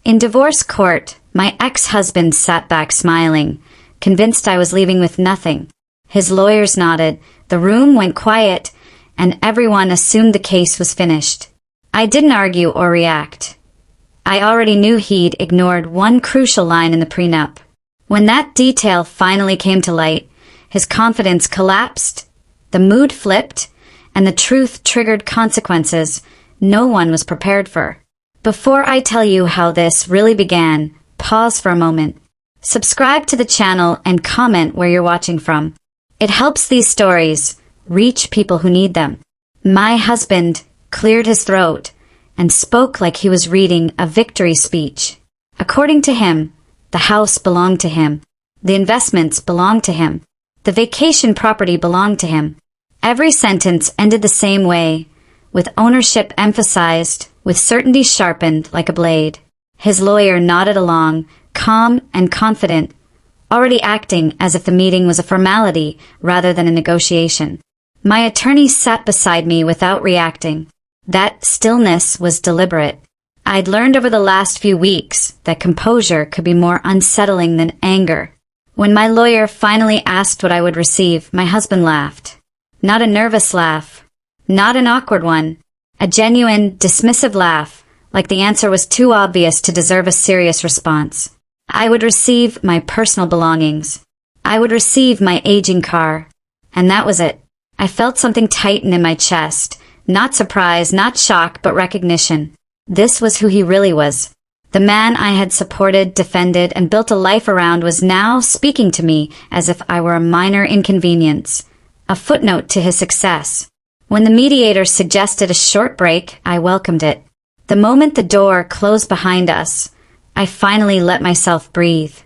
In divorce court, my ex-husband sat back smiling, convinced I was leaving with nothing. His lawyers nodded, the room went quiet, and everyone assumed the case was finished. I didn't argue or react. I already knew he'd ignored one crucial line in the prenup. When that detail finally came to light, his confidence collapsed, the mood flipped, and the truth triggered consequences no one was prepared for. Before I tell you how this really began, pause for a moment. Subscribe to the channel and comment where you're watching from. It helps these stories reach people who need them. My husband cleared his throat and spoke like he was reading a victory speech. According to him, the house belonged to him. The investments belonged to him. The vacation property belonged to him. Every sentence ended the same way, with ownership emphasized, with certainty sharpened like a blade. His lawyer nodded along, calm and confident, already acting as if the meeting was a formality rather than a negotiation. My attorney sat beside me without reacting. That stillness was deliberate. I'd learned over the last few weeks that composure could be more unsettling than anger. When my lawyer finally asked what I would receive, my husband laughed. Not a nervous laugh, not an awkward one, a genuine, dismissive laugh, like the answer was too obvious to deserve a serious response. I would receive my personal belongings. I would receive my aging car. And that was it. I felt something tighten in my chest. Not surprise, not shock, but recognition. This was who he really was. The man I had supported, defended, and built a life around was now speaking to me as if I were a minor inconvenience, a footnote to his success. When the mediator suggested a short break, I welcomed it. The moment the door closed behind us, I finally let myself breathe.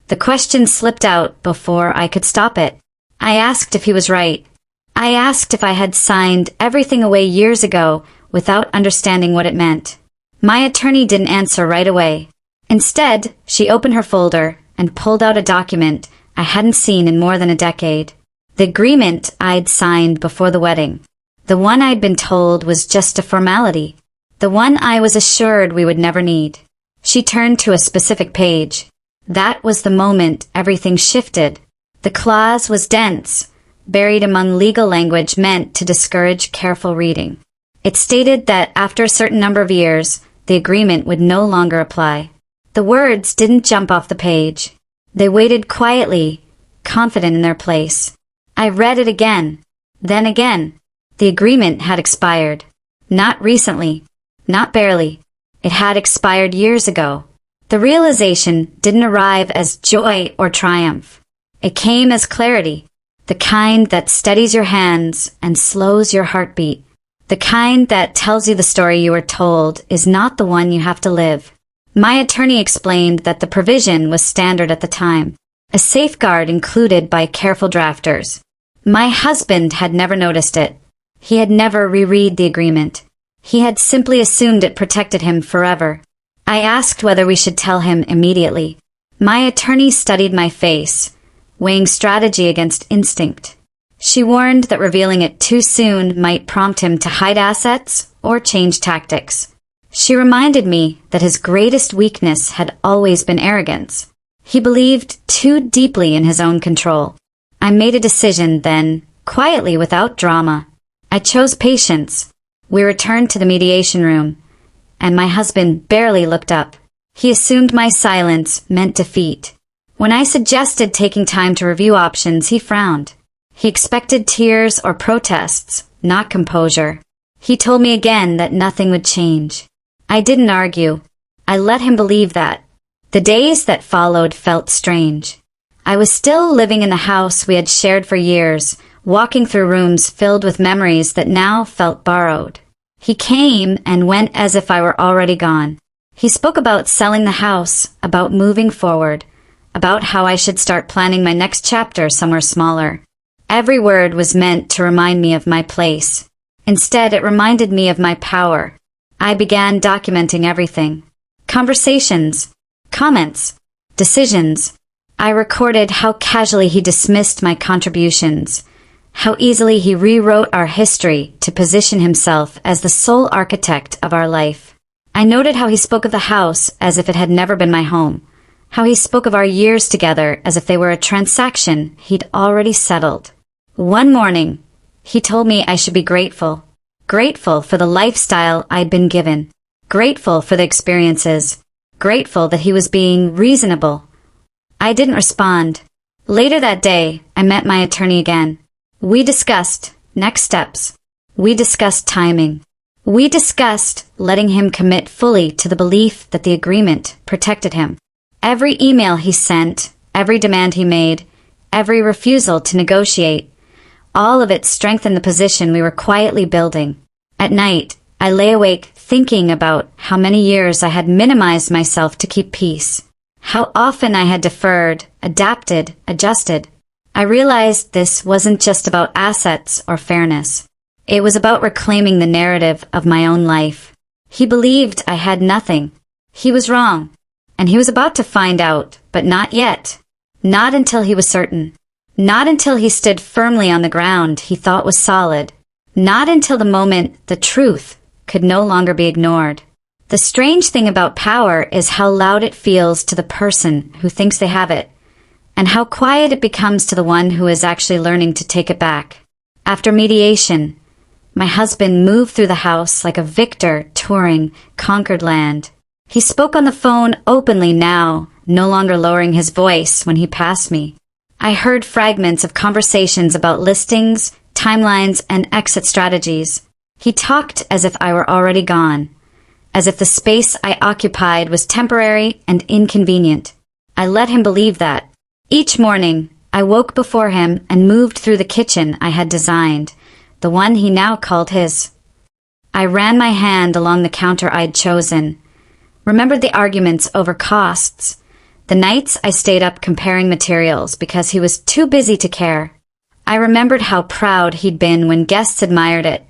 The question slipped out before I could stop it. I asked if he was right. I asked if I had signed everything away years ago without understanding what it meant. My attorney didn't answer right away. Instead, she opened her folder and pulled out a document I hadn't seen in more than a decade. The agreement I'd signed before the wedding. The one I'd been told was just a formality. The one I was assured we would never need. She turned to a specific page. That was the moment everything shifted. The clause was dense, buried among legal language meant to discourage careful reading. It stated that after a certain number of years, the agreement would no longer apply. The words didn't jump off the page. They waited quietly, confident in their place. I read it again, then again. The agreement had expired. Not recently, not barely. It had expired years ago. The realization didn't arrive as joy or triumph. It came as clarity, the kind that steadies your hands and slows your heartbeat. The kind that tells you the story you were told is not the one you have to live. My attorney explained that the provision was standard at the time, a safeguard included by careful drafters. My husband had never noticed it. He had never reread the agreement. He had simply assumed it protected him forever. I asked whether we should tell him immediately. My attorney studied my face, weighing strategy against instinct. She warned that revealing it too soon might prompt him to hide assets or change tactics. She reminded me that his greatest weakness had always been arrogance. He believed too deeply in his own control. I made a decision then, quietly without drama. I chose patience. We returned to the mediation room, and my husband barely looked up. He assumed my silence meant defeat. When I suggested taking time to review options, he frowned. He expected tears or protests, not composure. He told me again that nothing would change. I didn't argue. I let him believe that. The days that followed felt strange. I was still living in the house we had shared for years, walking through rooms filled with memories that now felt borrowed. He came and went as if I were already gone. He spoke about selling the house, about moving forward, about how I should start planning my next chapter somewhere smaller. Every word was meant to remind me of my place. Instead, it reminded me of my power. I began documenting everything. Conversations, comments, decisions. I recorded how casually he dismissed my contributions, how easily he rewrote our history to position himself as the sole architect of our life. I noted how he spoke of the house as if it had never been my home, how he spoke of our years together as if they were a transaction he'd already settled. One morning, he told me I should be grateful. Grateful for the lifestyle I'd been given. Grateful for the experiences. Grateful that he was being reasonable. I didn't respond. Later that day, I met my attorney again. We discussed next steps. We discussed timing. We discussed letting him commit fully to the belief that the agreement protected him. Every email he sent, every demand he made, every refusal to negotiate, all of it strengthened the position we were quietly building. At night, I lay awake thinking about how many years I had minimized myself to keep peace. How often I had deferred, adapted, adjusted. I realized this wasn't just about assets or fairness. It was about reclaiming the narrative of my own life. He believed I had nothing. He was wrong. And he was about to find out, but not yet. Not until he was certain. Not until he stood firmly on the ground he thought was solid. Not until the moment the truth could no longer be ignored. The strange thing about power is how loud it feels to the person who thinks they have it, and how quiet it becomes to the one who is actually learning to take it back. After mediation, my husband moved through the house like a victor touring conquered land. He spoke on the phone openly now, no longer lowering his voice when he passed me. I heard fragments of conversations about listings, timelines, and exit strategies. He talked as if I were already gone, as if the space I occupied was temporary and inconvenient. I let him believe that. Each morning, I woke before him and moved through the kitchen I had designed, the one he now called his. I ran my hand along the counter I'd chosen, remembered the arguments over costs, the nights I stayed up comparing materials because he was too busy to care. I remembered how proud he'd been when guests admired it,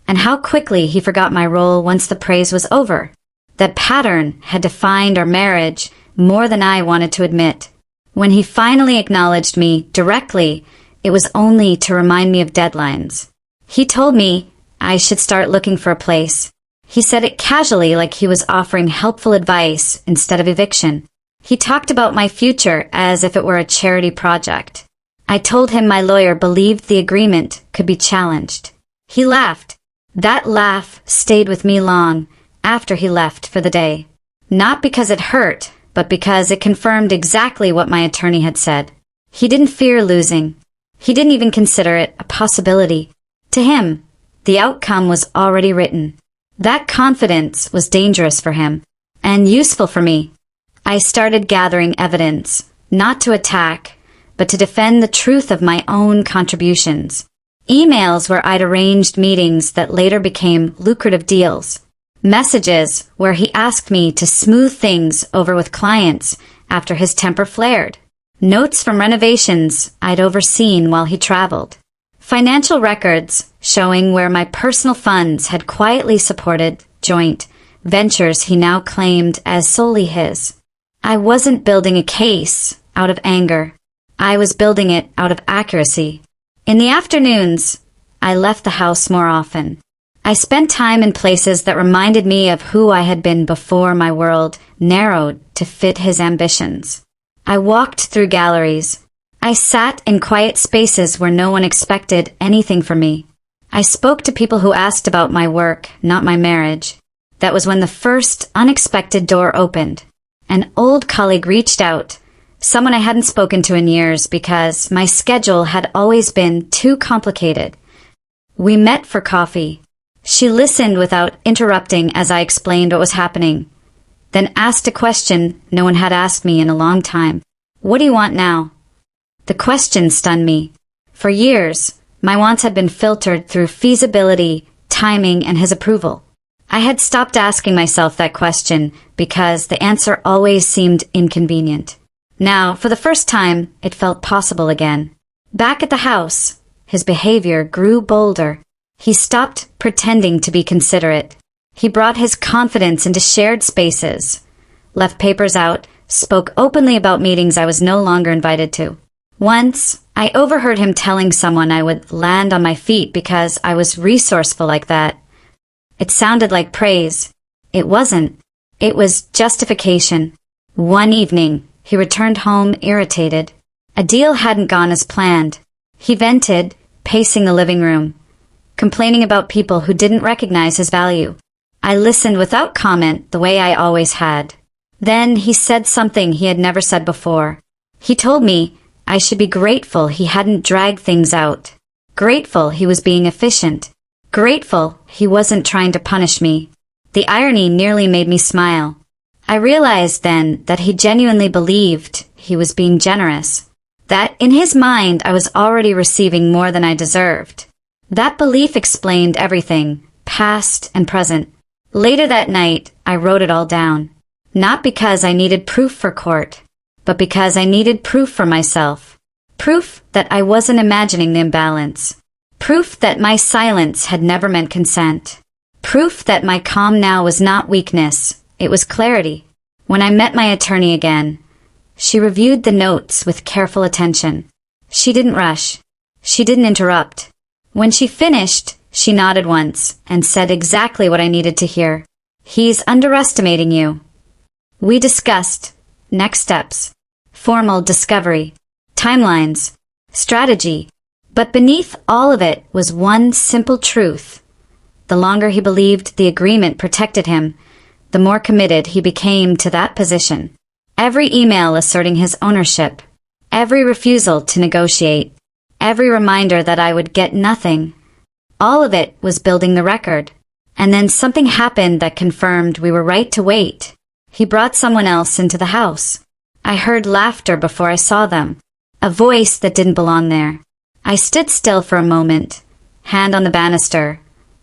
and how quickly he forgot my role once the praise was over. That pattern had defined our marriage more than I wanted to admit. When he finally acknowledged me directly, it was only to remind me of deadlines. He told me I should start looking for a place. He said it casually, like he was offering helpful advice instead of eviction. He talked about my future as if it were a charity project. I told him my lawyer believed the agreement could be challenged. He laughed. That laugh stayed with me long after he left for the day. Not because it hurt, but because it confirmed exactly what my attorney had said. He didn't fear losing. He didn't even consider it a possibility. To him, the outcome was already written. That confidence was dangerous for him, and useful for me. I started gathering evidence, not to attack, but to defend the truth of my own contributions. Emails where I'd arranged meetings that later became lucrative deals. Messages where he asked me to smooth things over with clients after his temper flared. Notes from renovations I'd overseen while he traveled. Financial records showing where my personal funds had quietly supported joint ventures he now claimed as solely his. I wasn't building a case out of anger. I was building it out of accuracy. In the afternoons, I left the house more often. I spent time in places that reminded me of who I had been before my world narrowed to fit his ambitions. I walked through galleries. I sat in quiet spaces where no one expected anything from me. I spoke to people who asked about my work, not my marriage. That was when the first unexpected door opened. An old colleague reached out, someone I hadn't spoken to in years because my schedule had always been too complicated. We met for coffee. She listened without interrupting as I explained what was happening, then asked a question no one had asked me in a long time. What do you want now? The question stunned me. For years, my wants had been filtered through feasibility, timing, and his approval. I had stopped asking myself that question because the answer always seemed inconvenient. Now, for the first time, it felt possible again. Back at the house, his behavior grew bolder. He stopped pretending to be considerate. He brought his confidence into shared spaces, left papers out, spoke openly about meetings I was no longer invited to. Once, I overheard him telling someone I would land on my feet because I was resourceful like that. It sounded like praise. It wasn't. It was justification. One evening, he returned home irritated. A deal hadn't gone as planned. He vented, pacing the living room, complaining about people who didn't recognize his value. I listened without comment the way I always had. Then he said something he had never said before. He told me I should be grateful he hadn't dragged things out. Grateful he was being efficient. Grateful he wasn't trying to punish me. The irony nearly made me smile. I realized then that he genuinely believed he was being generous. That in his mind I was already receiving more than I deserved. That belief explained everything, past and present. Later that night, I wrote it all down. Not because I needed proof for court, but because I needed proof for myself. Proof that I wasn't imagining the imbalance. Proof that my silence had never meant consent. Proof that my calm now was not weakness, it was clarity. When I met my attorney again, she reviewed the notes with careful attention. She didn't rush. She didn't interrupt. When she finished, she nodded once and said exactly what I needed to hear. He's underestimating you. We discussed next steps, formal discovery, timelines, strategy, but beneath all of it was one simple truth. The longer he believed the agreement protected him, the more committed he became to that position. Every email asserting his ownership, every refusal to negotiate, every reminder that I would get nothing, all of it was building the record. And then something happened that confirmed we were right to wait. He brought someone else into the house. I heard laughter before I saw them, a voice that didn't belong there. I stood still for a moment, hand on the banister,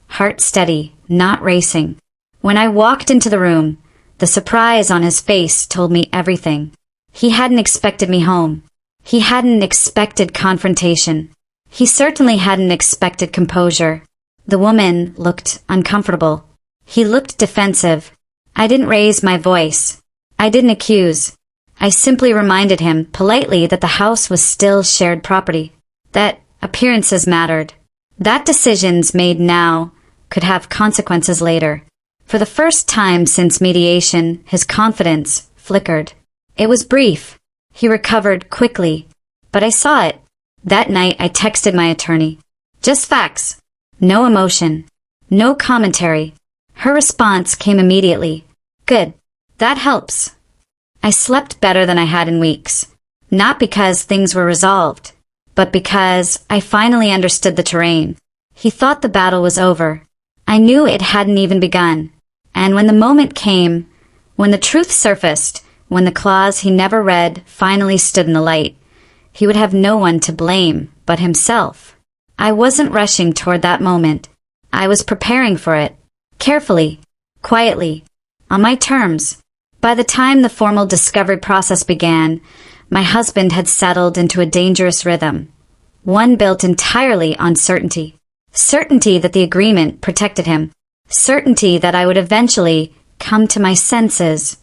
heart steady, not racing. When I walked into the room, the surprise on his face told me everything. He hadn't expected me home. He hadn't expected confrontation. He certainly hadn't expected composure. The woman looked uncomfortable. He looked defensive. I didn't raise my voice. I didn't accuse. I simply reminded him politely that the house was still shared property, that appearances mattered, that decisions made now could have consequences later. For the first time since mediation, his confidence flickered. It was brief. He recovered quickly, but I saw it. That night I texted my attorney. Just facts. No emotion. No commentary. Her response came immediately. Good. That helps. I slept better than I had in weeks. Not because things were resolved, but because I finally understood the terrain. He thought the battle was over. I knew it hadn't even begun. And when the moment came, when the truth surfaced, when the clause he never read finally stood in the light, he would have no one to blame but himself. I wasn't rushing toward that moment. I was preparing for it. Carefully, quietly, on my terms. By the time the formal discovery process began, my husband had settled into a dangerous rhythm. One built entirely on certainty. Certainty that the agreement protected him. Certainty that I would eventually come to my senses.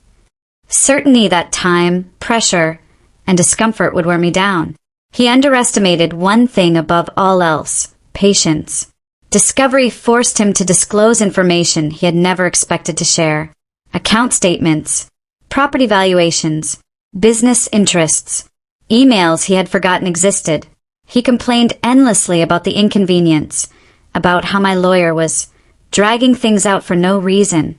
Certainty that time, pressure, and discomfort would wear me down. He underestimated one thing above all else: patience. Discovery forced him to disclose information he had never expected to share. Account statements, property valuations, business interests, emails he had forgotten existed. He complained endlessly about the inconvenience, about how my lawyer was dragging things out for no reason.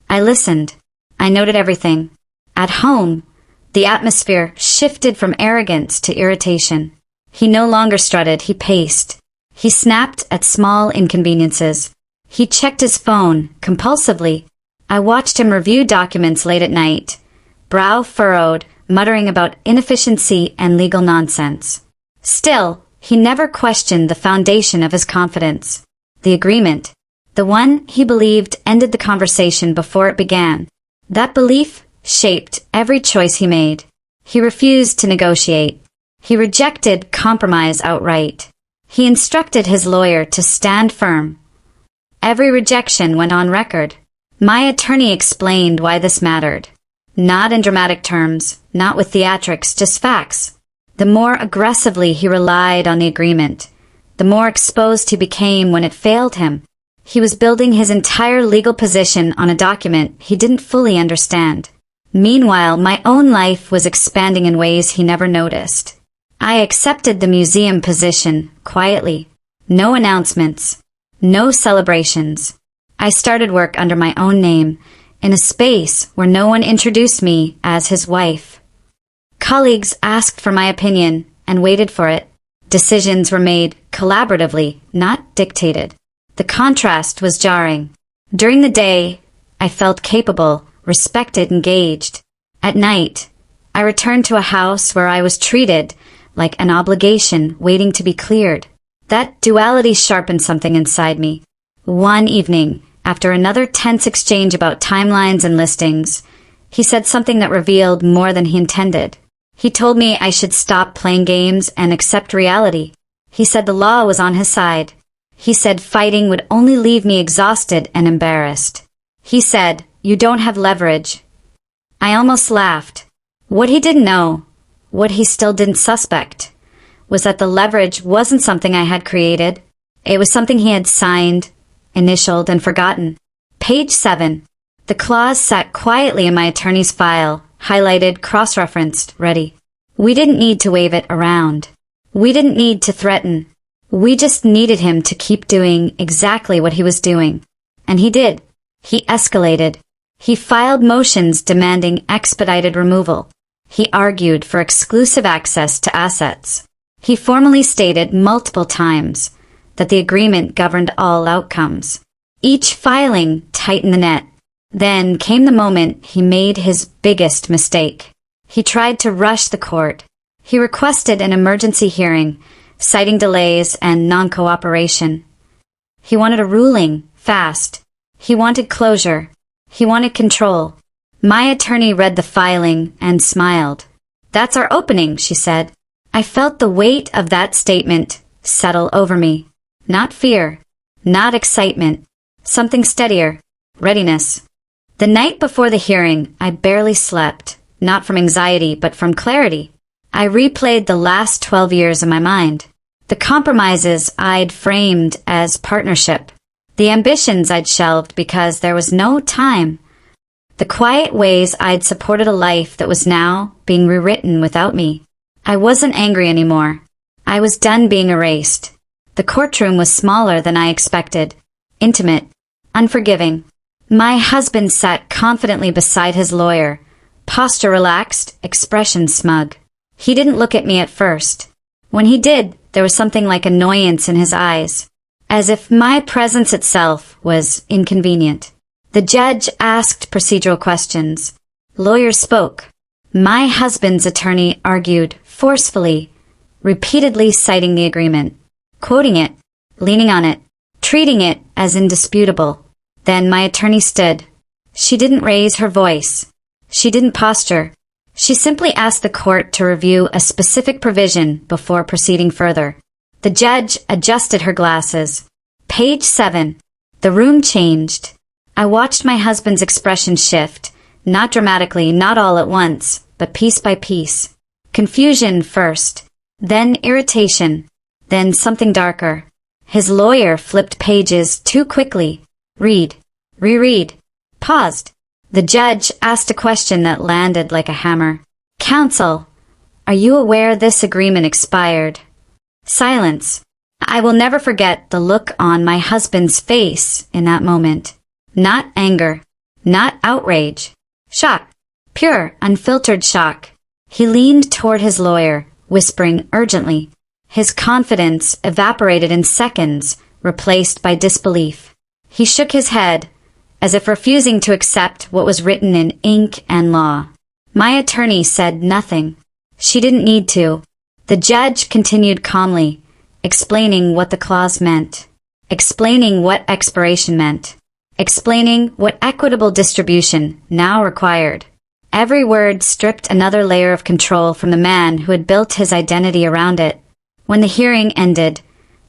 I listened. I noted everything. At home, the atmosphere shifted from arrogance to irritation. He no longer strutted, he paced. He snapped at small inconveniences. He checked his phone compulsively. I watched him review documents late at night, brow furrowed, muttering about inefficiency and legal nonsense. Still, he never questioned the foundation of his confidence. The agreement. The one he believed ended the conversation before it began. That belief shaped every choice he made. He refused to negotiate. He rejected compromise outright. He instructed his lawyer to stand firm. Every rejection went on record. My attorney explained why this mattered. Not in dramatic terms, not with theatrics, just facts. The more aggressively he relied on the agreement, the more exposed he became when it failed him. He was building his entire legal position on a document he didn't fully understand. Meanwhile, my own life was expanding in ways he never noticed. I accepted the museum position, quietly. No announcements. No celebrations. I started work under my own name, in a space where no one introduced me as his wife. Colleagues asked for my opinion and waited for it. Decisions were made collaboratively, not dictated. The contrast was jarring. During the day, I felt capable, respected, engaged. At night, I returned to a house where I was treated like an obligation waiting to be cleared. That duality sharpened something inside me. One evening, after another tense exchange about timelines and listings, he said something that revealed more than he intended. He told me I should stop playing games and accept reality. He said the law was on his side. He said fighting would only leave me exhausted and embarrassed. He said, "You don't have leverage." I almost laughed. What he didn't know, what he still didn't suspect, was that the leverage wasn't something I had created. It was something he had signed, initialed, and forgotten. Page 7. The clause sat quietly in my attorney's file, highlighted, cross-referenced, ready. We didn't need to wave it around. We didn't need to threaten. We just needed him to keep doing exactly what he was doing. And he did. He escalated. He filed motions demanding expedited removal. He argued for exclusive access to assets. He formally stated multiple times that the agreement governed all outcomes. Each filing tightened the net. Then came the moment he made his biggest mistake. He tried to rush the court. He requested an emergency hearing, citing delays and non-cooperation. He wanted a ruling, fast. He wanted closure. He wanted control. My attorney read the filing and smiled. "That's our opening," she said. I felt the weight of that statement settle over me. Not fear, not excitement, something steadier, readiness. The night before the hearing, I barely slept, not from anxiety but from clarity. I replayed the last 12 years in my mind. The compromises I'd framed as partnership. The ambitions I'd shelved because there was no time. The quiet ways I'd supported a life that was now being rewritten without me. I wasn't angry anymore. I was done being erased. The courtroom was smaller than I expected. Intimate. Unforgiving. My husband sat confidently beside his lawyer. Posture relaxed, expression smug. He didn't look at me at first. When he did, there was something like annoyance in his eyes, as if my presence itself was inconvenient. The judge asked procedural questions. Lawyers spoke. My husband's attorney argued forcefully, repeatedly citing the agreement, quoting it, leaning on it, treating it as indisputable. Then my attorney stood. She didn't raise her voice. She didn't posture. She simply asked the court to review a specific provision before proceeding further. The judge adjusted her glasses. Page 7. The room changed. I watched my husband's expression shift, not dramatically, not all at once, but piece by piece. Confusion first, then irritation, then something darker. His lawyer flipped pages too quickly. Read, reread, paused. The judge asked a question that landed like a hammer. Counsel, are you aware this agreement expired? Silence. I will never forget the look on my husband's face in that moment. Not anger, not outrage. Shock. Pure, unfiltered shock. He leaned toward his lawyer, whispering urgently. His confidence evaporated in seconds, replaced by disbelief. He shook his head, as if refusing to accept what was written in ink and law. My attorney said nothing. She didn't need to. The judge continued calmly, explaining what the clause meant, explaining what expiration meant, explaining what equitable distribution now required. Every word stripped another layer of control from the man who had built his identity around it. When the hearing ended,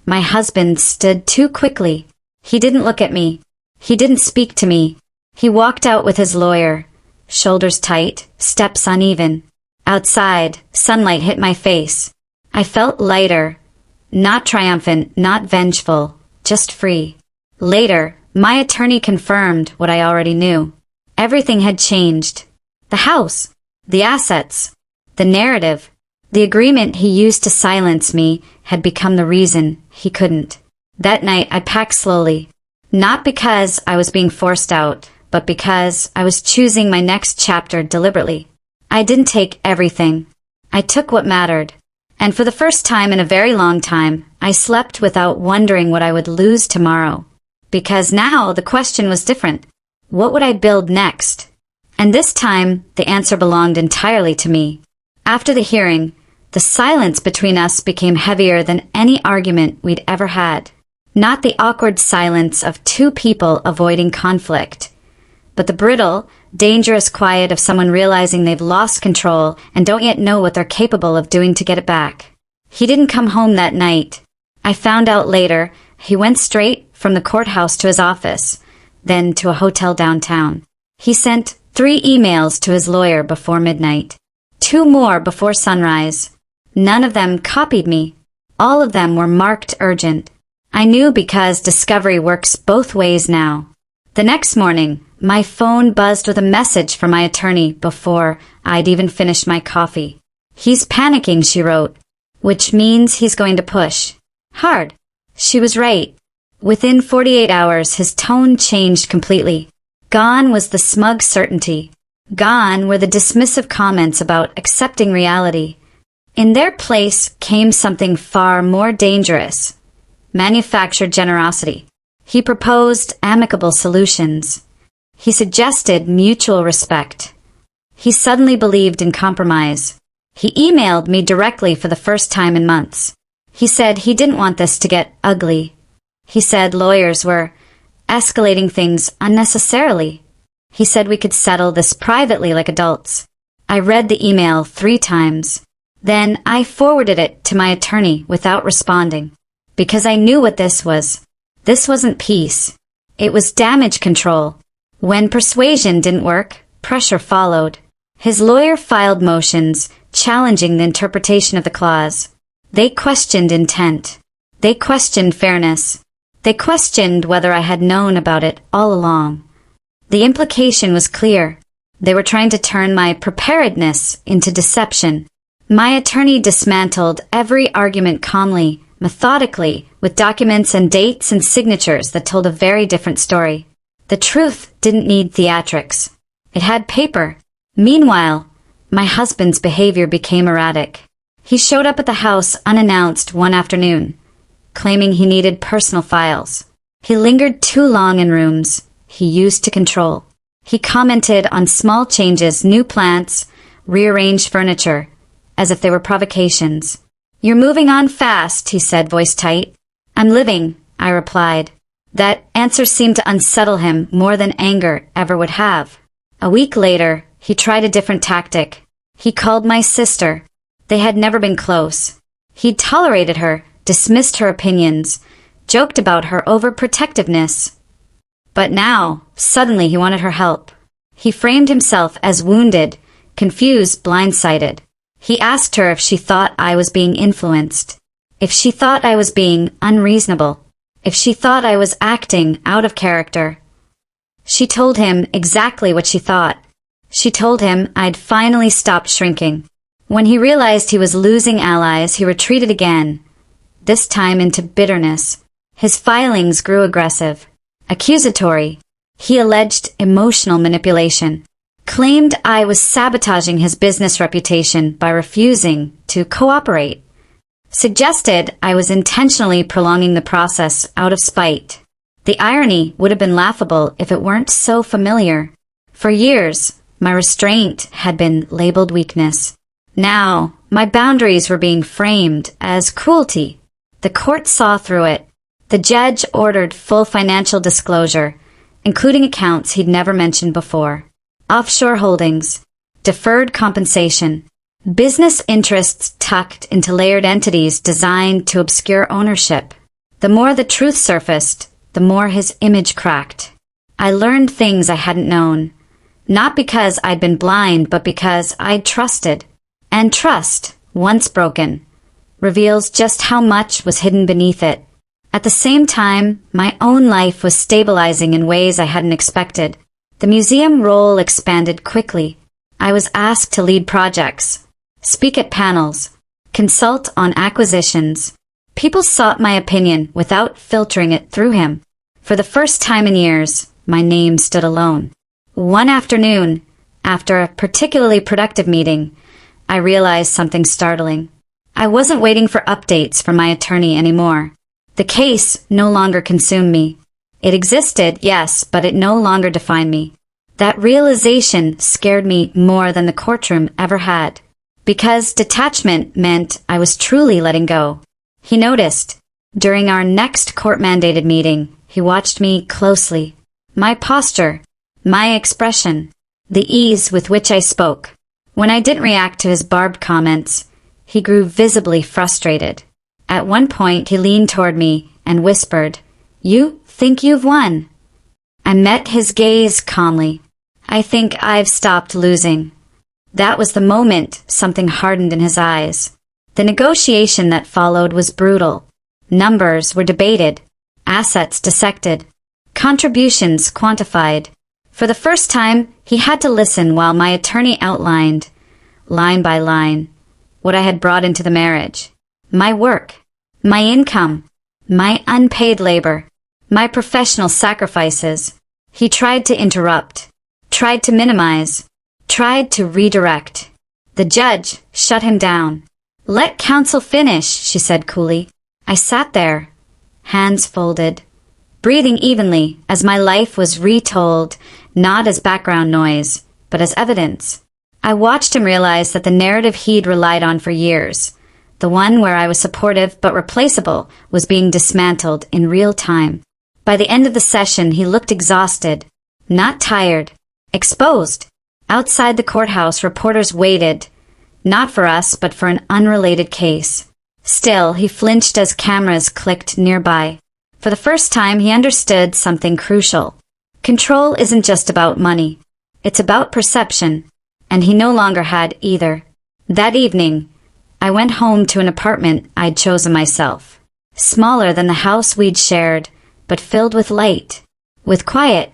my husband stood too quickly. He didn't look at me. He didn't speak to me. He walked out with his lawyer, shoulders tight, steps uneven. Outside, sunlight hit my face. I felt lighter, not triumphant, not vengeful, just free. Later, my attorney confirmed what I already knew. Everything had changed. The house, the assets, the narrative, the agreement he used to silence me had become the reason he couldn't. That night I packed slowly, not because I was being forced out, but because I was choosing my next chapter deliberately. I didn't take everything. I took what mattered. And for the first time in a very long time, I slept without wondering what I would lose tomorrow. Because now the question was different. What would I build next? And this time, the answer belonged entirely to me. After the hearing, the silence between us became heavier than any argument we'd ever had. Not the awkward silence of two people avoiding conflict, but the brittle, dangerous quiet of someone realizing they've lost control and don't yet know what they're capable of doing to get it back. He didn't come home that night. I found out later he went straight from the courthouse to his office, then to a hotel downtown. He sent 3 emails to his lawyer before midnight, 2 more before sunrise. None of them copied me. All of them were marked urgent. I knew because discovery works both ways now. The next morning, my phone buzzed with a message from my attorney before I'd even finished my coffee. "He's panicking," she wrote, "which means he's going to push hard." She was right. Within 48 hours, his tone changed completely. Gone was the smug certainty. Gone were the dismissive comments about accepting reality. In their place came something far more dangerous. Manufactured generosity. He proposed amicable solutions. He suggested mutual respect. He suddenly believed in compromise. He emailed me directly for the first time in months. He said he didn't want this to get ugly. He said lawyers were escalating things unnecessarily. He said we could settle this privately like adults. I read the email 3 times. Then I forwarded it to my attorney without responding. Because I knew what this was. This wasn't peace. It was damage control. When persuasion didn't work, pressure followed. His lawyer filed motions, challenging the interpretation of the clause. They questioned intent. They questioned fairness. They questioned whether I had known about it all along. The implication was clear. They were trying to turn my preparedness into deception. My attorney dismantled every argument calmly, methodically, with documents and dates and signatures that told a very different story. The truth didn't need theatrics. It had paper. Meanwhile, my husband's behavior became erratic. He showed up at the house unannounced one afternoon, claiming he needed personal files. He lingered too long in rooms he used to control. He commented on small changes, new plants, rearranged furniture, as if they were provocations. "You're moving on fast," he said, voice tight. "I'm living," I replied. That answer seemed to unsettle him more than anger ever would have. A week later, he tried a different tactic. He called my sister. They had never been close. He'd tolerated her, dismissed her opinions, joked about her overprotectiveness. But now, suddenly he wanted her help. He framed himself as wounded, confused, blindsided. He asked her if she thought I was being influenced, if she thought I was being unreasonable, if she thought I was acting out of character. She told him exactly what she thought. She told him I'd finally stopped shrinking. When he realized he was losing allies, he retreated again, this time into bitterness. His filings grew aggressive, accusatory. He alleged emotional manipulation, claimed I was sabotaging his business reputation by refusing to cooperate, suggested I was intentionally prolonging the process out of spite. The irony would have been laughable if it weren't so familiar. For years, my restraint had been labeled weakness. Now, my boundaries were being framed as cruelty. The court saw through it. The judge ordered full financial disclosure, including accounts he'd never mentioned before. Offshore holdings, deferred compensation, business interests tucked into layered entities designed to obscure ownership. The more the truth surfaced, the more his image cracked. I learned things I hadn't known, not because I'd been blind, but because I'd trusted. And trust, once broken, reveals just how much was hidden beneath it. At the same time, my own life was stabilizing in ways I hadn't expected. The museum role expanded quickly. I was asked to lead projects, speak at panels, consult on acquisitions. People sought my opinion without filtering it through him. For the first time in years, my name stood alone. One afternoon, after a particularly productive meeting, I realized something startling. I wasn't waiting for updates from my attorney anymore. The case no longer consumed me. It existed, yes, but it no longer defined me. That realization scared me more than the courtroom ever had, because detachment meant I was truly letting go. He noticed. During our next court-mandated meeting, he watched me closely. My posture, my expression, the ease with which I spoke. When I didn't react to his barbed comments, he grew visibly frustrated. At one point, he leaned toward me and whispered, "You think you've won?" I met his gaze calmly. "I think I've stopped losing." That was the moment something hardened in his eyes. The negotiation that followed was brutal. Numbers were debated, assets dissected, contributions quantified. For the first time, he had to listen while my attorney outlined, line by line, what I had brought into the marriage. My work, my income, my unpaid labor, my professional sacrifices. He tried to interrupt, tried to minimize, tried to redirect. The judge shut him down. "Let counsel finish," she said coolly. I sat there, hands folded, breathing evenly as my life was retold, not as background noise, but as evidence. I watched him realize that the narrative he'd relied on for years, the one where I was supportive but replaceable, was being dismantled in real time. By the end of the session, he looked exhausted, not tired, exposed. Outside the courthouse, reporters waited, not for us, but for an unrelated case. Still, he flinched as cameras clicked nearby. For the first time, he understood something crucial. Control isn't just about money. It's about perception, and he no longer had either. That evening, I went home to an apartment I'd chosen myself. Smaller than the house we'd shared, but filled with light, with quiet,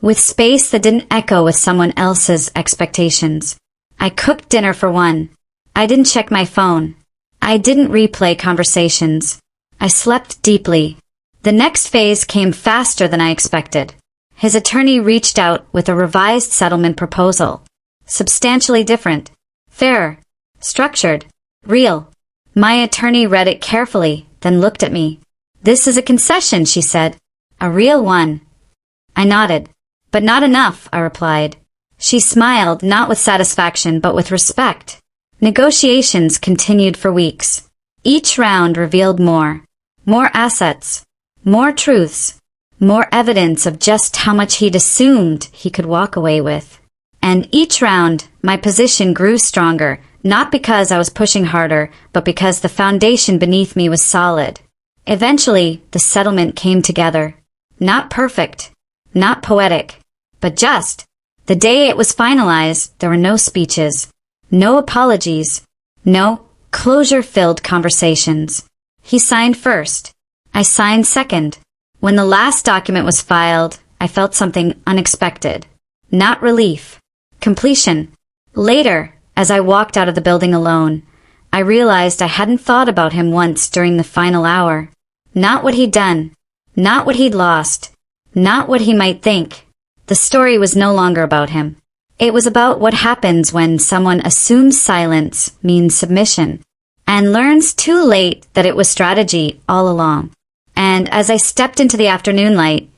with space that didn't echo with someone else's expectations. I cooked dinner for one. I didn't check my phone. I didn't replay conversations. I slept deeply. The next phase came faster than I expected. His attorney reached out with a revised settlement proposal. Substantially different. Fairer. Structured. Real. My attorney read it carefully, then looked at me. "This is a concession," she said. "A real one." I nodded. "But not enough," I replied. She smiled, not with satisfaction, but with respect. Negotiations continued for weeks. Each round revealed more. More assets. More truths. More evidence of just how much he'd assumed he could walk away with. And each round, my position grew stronger, not because I was pushing harder, but because the foundation beneath me was solid. Eventually, the settlement came together. Not perfect, not poetic, but just. The day it was finalized, there were no speeches, no apologies, no closure-filled conversations. He signed first. I signed second. When the last document was filed, I felt something unexpected. Not relief. Completion. Later, as I walked out of the building alone, I realized I hadn't thought about him once during the final hour. Not what he'd done. Not what he'd lost. Not what he might think. The story was no longer about him. It was about what happens when someone assumes silence means submission, and learns too late that it was strategy all along. And as I stepped into the afternoon light,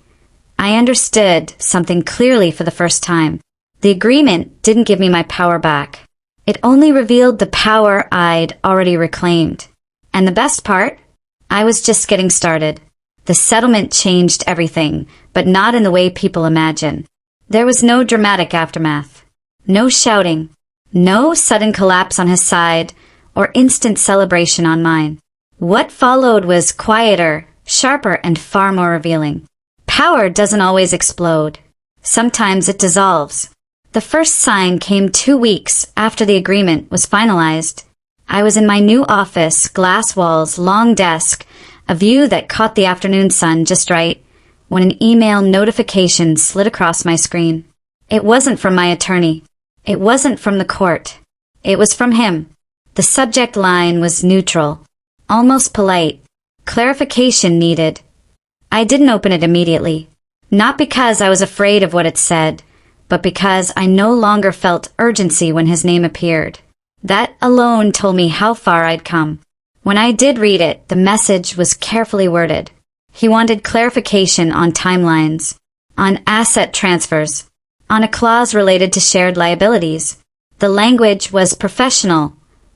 I understood something clearly for the first time. The agreement didn't give me my power back. It only revealed the power I'd already reclaimed. And the best part? I was just getting started. The settlement changed everything, but not in the way people imagine. There was no dramatic aftermath. No shouting. No sudden collapse on his side, or instant celebration on mine. What followed was quieter, sharper, and far more revealing. Power doesn't always explode. Sometimes it dissolves. The first sign came 2 weeks after the agreement was finalized. I was in my new office, glass walls, long desk, a view that caught the afternoon sun just right when an email notification slid across my screen. It wasn't from my attorney. It wasn't from the court. It was from him. The subject line was neutral, almost polite. Clarification needed. I didn't open it immediately. Not because I was afraid of what it said, but because I no longer felt urgency when his name appeared. That alone told me how far I'd come. When I did read it, the message was carefully worded. He wanted clarification on timelines, on asset transfers, on a clause related to shared liabilities. The language was professional,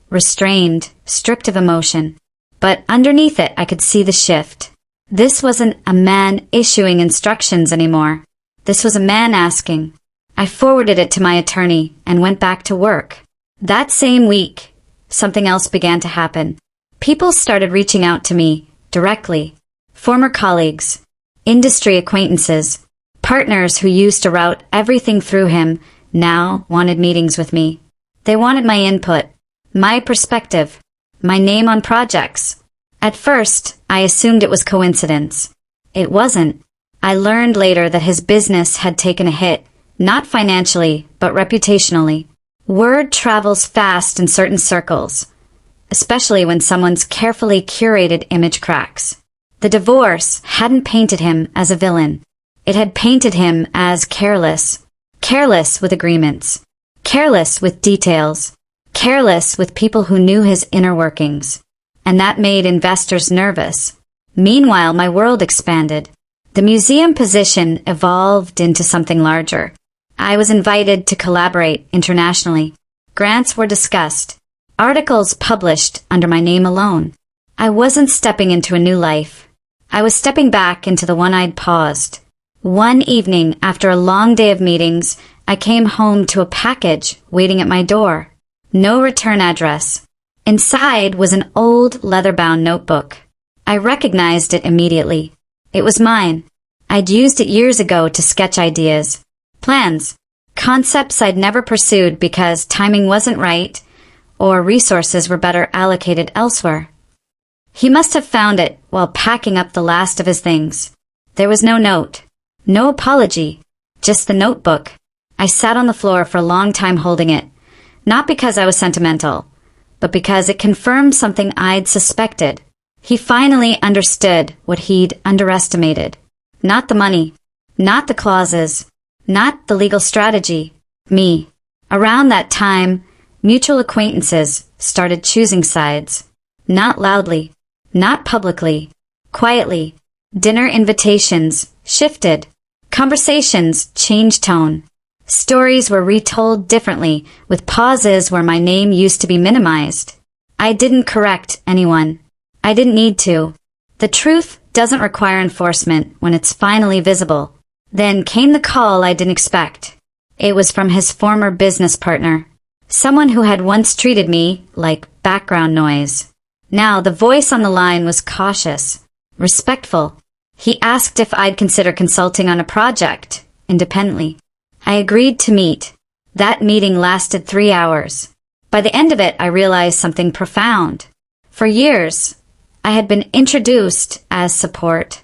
restrained, stripped of emotion. But underneath it, I could see the shift. This wasn't a man issuing instructions anymore. This was a man asking. I forwarded it to my attorney and went back to work. That same week, something else began to happen. People started reaching out to me directly. Former colleagues, industry acquaintances, partners who used to route everything through him now wanted meetings with me. They wanted my input, my perspective, my name on projects. At first, I assumed it was coincidence. It wasn't. I learned later that his business had taken a hit, not financially, but reputationally. Word travels fast in certain circles, especially when someone's carefully curated image cracks. The divorce hadn't painted him as a villain. It had painted him as careless. Careless with agreements. Careless with details. Careless with people who knew his inner workings. And that made investors nervous. Meanwhile, my world expanded. The museum position evolved into something larger. I was invited to collaborate internationally. Grants were discussed. Articles published under my name alone. I wasn't stepping into a new life. I was stepping back into the one I'd paused. One evening, after a long day of meetings, I came home to a package waiting at my door. No return address. Inside was an old leather-bound notebook. I recognized it immediately. It was mine. I'd used it years ago to sketch ideas, plans, concepts I'd never pursued because timing wasn't right or resources were better allocated elsewhere. He must have found it while packing up the last of his things. There was no note, no apology, just the notebook. I sat on the floor for a long time holding it, not because I was sentimental, but because it confirmed something I'd suspected. He finally understood what he'd underestimated. Not the money, not the clauses, not the legal strategy. Me. Around that time, mutual acquaintances started choosing sides. Not loudly, not publicly, quietly. Dinner invitations shifted. Conversations changed tone. Stories were retold differently, with pauses where my name used to be minimized. I didn't correct anyone. I didn't need to. The truth doesn't require enforcement when it's finally visible. Then came the call I didn't expect. It was from his former business partner, someone who had once treated me like background noise. Now the voice on the line was cautious, respectful. He asked if I'd consider consulting on a project, independently. I agreed to meet. That meeting lasted 3 hours. By the end of it, I realized something profound. For years, I had been introduced as support.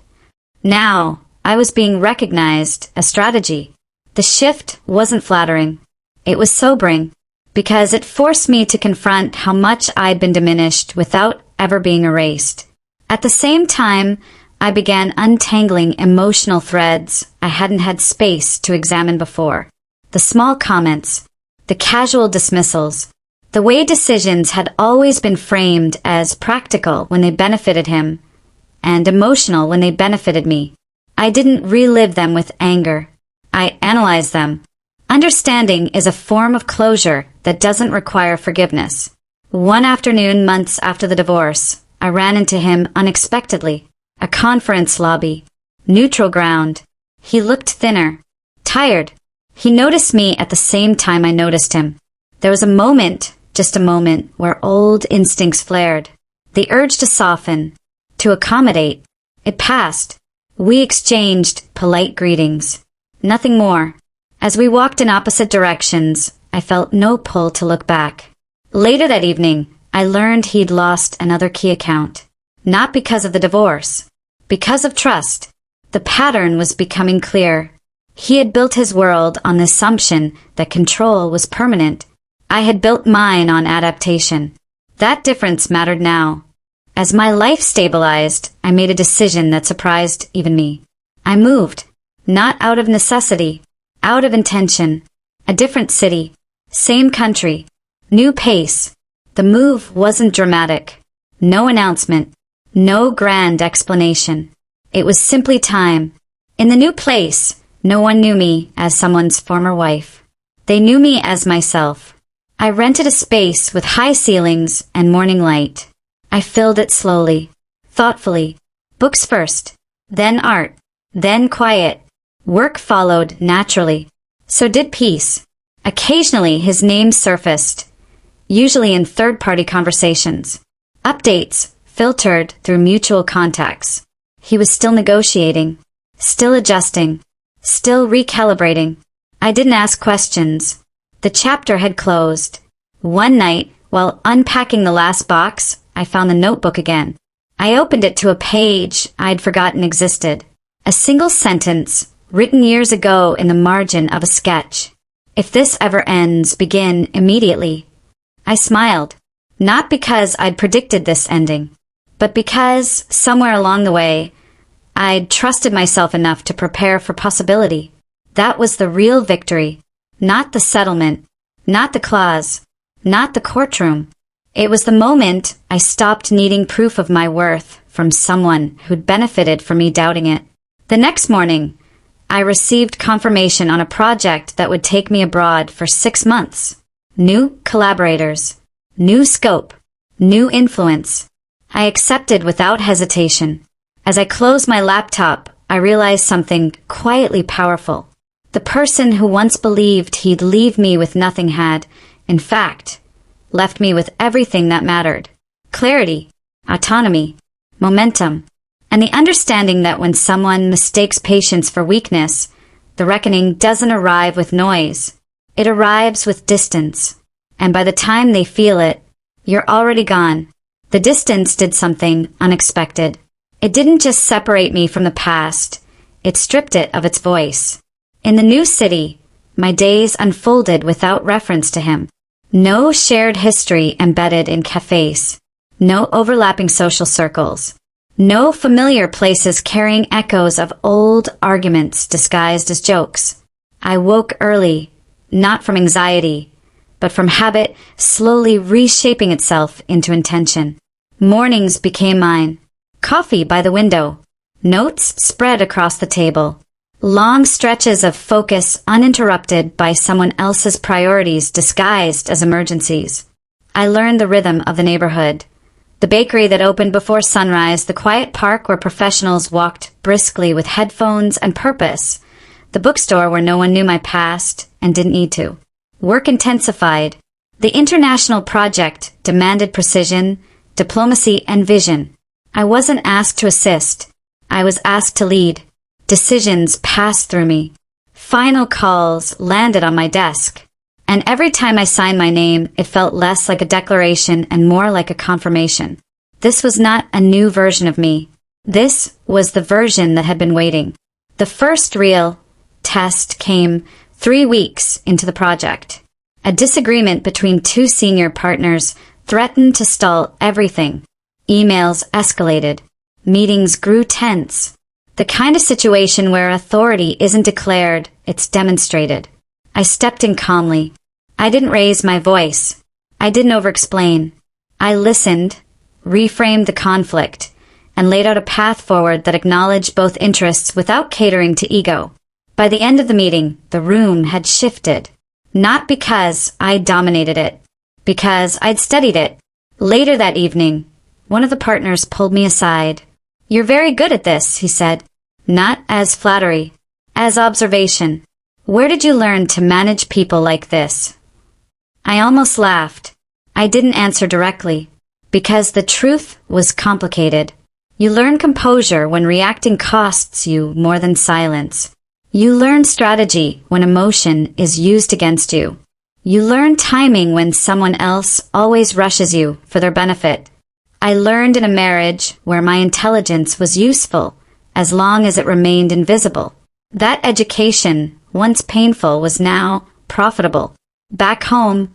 Now, I was being recognized as strategy. The shift wasn't flattering. It was sobering, because it forced me to confront how much I'd been diminished without ever being erased. At the same time, I began untangling emotional threads I hadn't had space to examine before. The small comments, the casual dismissals, the way decisions had always been framed as practical when they benefited him, and emotional when they benefited me. I didn't relive them with anger. I analyzed them. Understanding is a form of closure that doesn't require forgiveness. One afternoon, months after the divorce, I ran into him unexpectedly. A conference lobby. Neutral ground. He looked thinner. Tired. He noticed me at the same time I noticed him. There was a moment, just a moment, where old instincts flared. The urge to soften, to accommodate. It passed. We exchanged polite greetings. Nothing more. As we walked in opposite directions, I felt no pull to look back. Later that evening, I learned he'd lost another key account. Not because of the divorce. Because of trust. The pattern was becoming clear. He had built his world on the assumption that control was permanent. I had built mine on adaptation. That difference mattered now. As my life stabilized, I made a decision that surprised even me. I moved. Not out of necessity. Out of intention. A different city. Same country. New pace. The move wasn't dramatic. No announcement. No grand explanation. It was simply time. In the new place, no one knew me as someone's former wife. They knew me as myself. I rented a space with high ceilings and morning light. I filled it slowly, thoughtfully. Books first, then art, then quiet. Work followed naturally. So did peace. Occasionally his name surfaced, usually in third-party conversations. Updates filtered through mutual contacts. He was still negotiating, still adjusting, still recalibrating. I didn't ask questions. The chapter had closed. One night, while unpacking the last box, I found the notebook again. I opened it to a page I'd forgotten existed. A single sentence, written years ago in the margin of a sketch. If this ever ends, begin immediately. I smiled. Not because I'd predicted this ending, but because, somewhere along the way, I'd trusted myself enough to prepare for possibility. That was the real victory. Not the settlement. Not the clause. Not the courtroom. It was the moment I stopped needing proof of my worth from someone who'd benefited from me doubting it. The next morning, I received confirmation on a project that would take me abroad for 6 months. New collaborators. New scope. New influence. I accepted without hesitation. As I closed my laptop, I realized something quietly powerful. The person who once believed he'd leave me with nothing had, in fact, left me with everything that mattered. Clarity, autonomy, momentum, and the understanding that when someone mistakes patience for weakness, the reckoning doesn't arrive with noise. It arrives with distance. And by the time they feel it, you're already gone. The distance did something unexpected. It didn't just separate me from the past, it stripped it of its voice. In the new city, my days unfolded without reference to him. No shared history embedded in cafes. No overlapping social circles. No familiar places carrying echoes of old arguments disguised as jokes. I woke early, not from anxiety, but from habit slowly reshaping itself into intention. Mornings became mine. Coffee by the window. Notes spread across the table. Long stretches of focus uninterrupted by someone else's priorities disguised as emergencies. I learned the rhythm of the neighborhood. The bakery that opened before sunrise, the quiet park where professionals walked briskly with headphones and purpose, the bookstore where no one knew my past and didn't need to. Work intensified. The international project demanded precision, diplomacy, and vision. I wasn't asked to assist. I was asked to lead. Decisions passed through me. Final calls landed on my desk. And every time I signed my name, it felt less like a declaration and more like a confirmation. This was not a new version of me. This was the version that had been waiting. The first real test came 3 weeks into the project. A disagreement between 2 senior partners threatened to stall everything. Emails escalated. Meetings grew tense. The kind of situation where authority isn't declared, it's demonstrated. I stepped in calmly. I didn't raise my voice. I didn't over-explain. I listened, reframed the conflict, and laid out a path forward that acknowledged both interests without catering to ego. By the end of the meeting, the room had shifted. Not because I dominated it, because I'd studied it. Later that evening, one of the partners pulled me aside. "You're very good at this," he said. Not as flattery, as observation. "Where did you learn to manage people like this?" I almost laughed. I didn't answer directly, because the truth was complicated. You learn composure when reacting costs you more than silence. You learn strategy when emotion is used against you. You learn timing when someone else always rushes you for their benefit. I learned in a marriage where my intelligence was useful as long as it remained invisible. That education, once painful, was now profitable. Back home,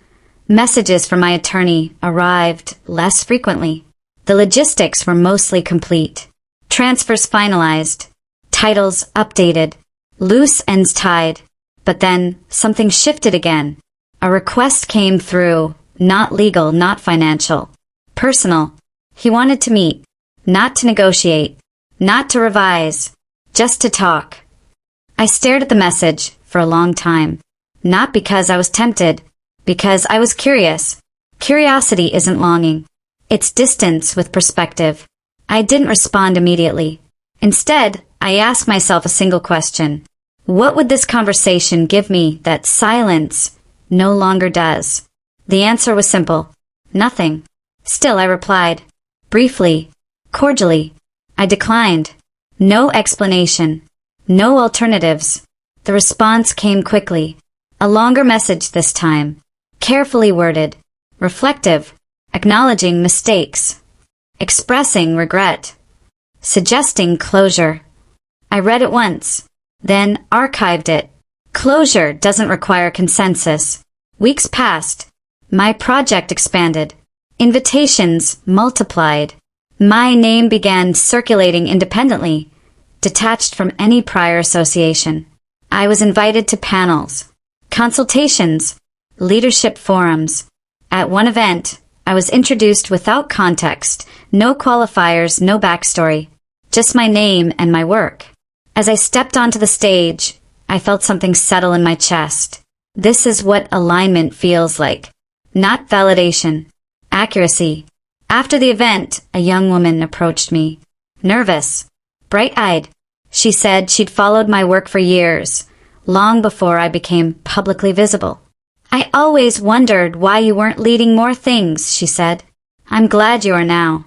messages from my attorney arrived less frequently. The logistics were mostly complete. Transfers finalized, titles updated, loose ends tied. But then something shifted again. A request came through, not legal, not financial, personal. He wanted to meet, not to negotiate, not to revise, just to talk. I stared at the message for a long time, not because I was tempted, because I was curious. Curiosity isn't longing. It's distance with perspective. I didn't respond immediately. Instead, I asked myself a single question. What would this conversation give me that silence no longer does? The answer was simple. Nothing. Still, I replied. Briefly, cordially. I declined. No explanation. No alternatives. The response came quickly. A longer message this time. Carefully worded. Reflective. Acknowledging mistakes. Expressing regret. Suggesting closure. I read it once. Then archived it. Closure doesn't require consensus. Weeks passed. My project expanded. Invitations multiplied. My name began circulating independently, detached from any prior association. I was invited to panels, consultations, leadership forums. At one event, I was introduced without context, no qualifiers, no backstory, just my name and my work. As I stepped onto the stage, I felt something settle in my chest. This is what alignment feels like. Not validation. Accuracy. After the event, a young woman approached me. Nervous. Bright-eyed. She said she'd followed my work for years, long before I became publicly visible. I always wondered why you weren't leading more things, she said. I'm glad you are now.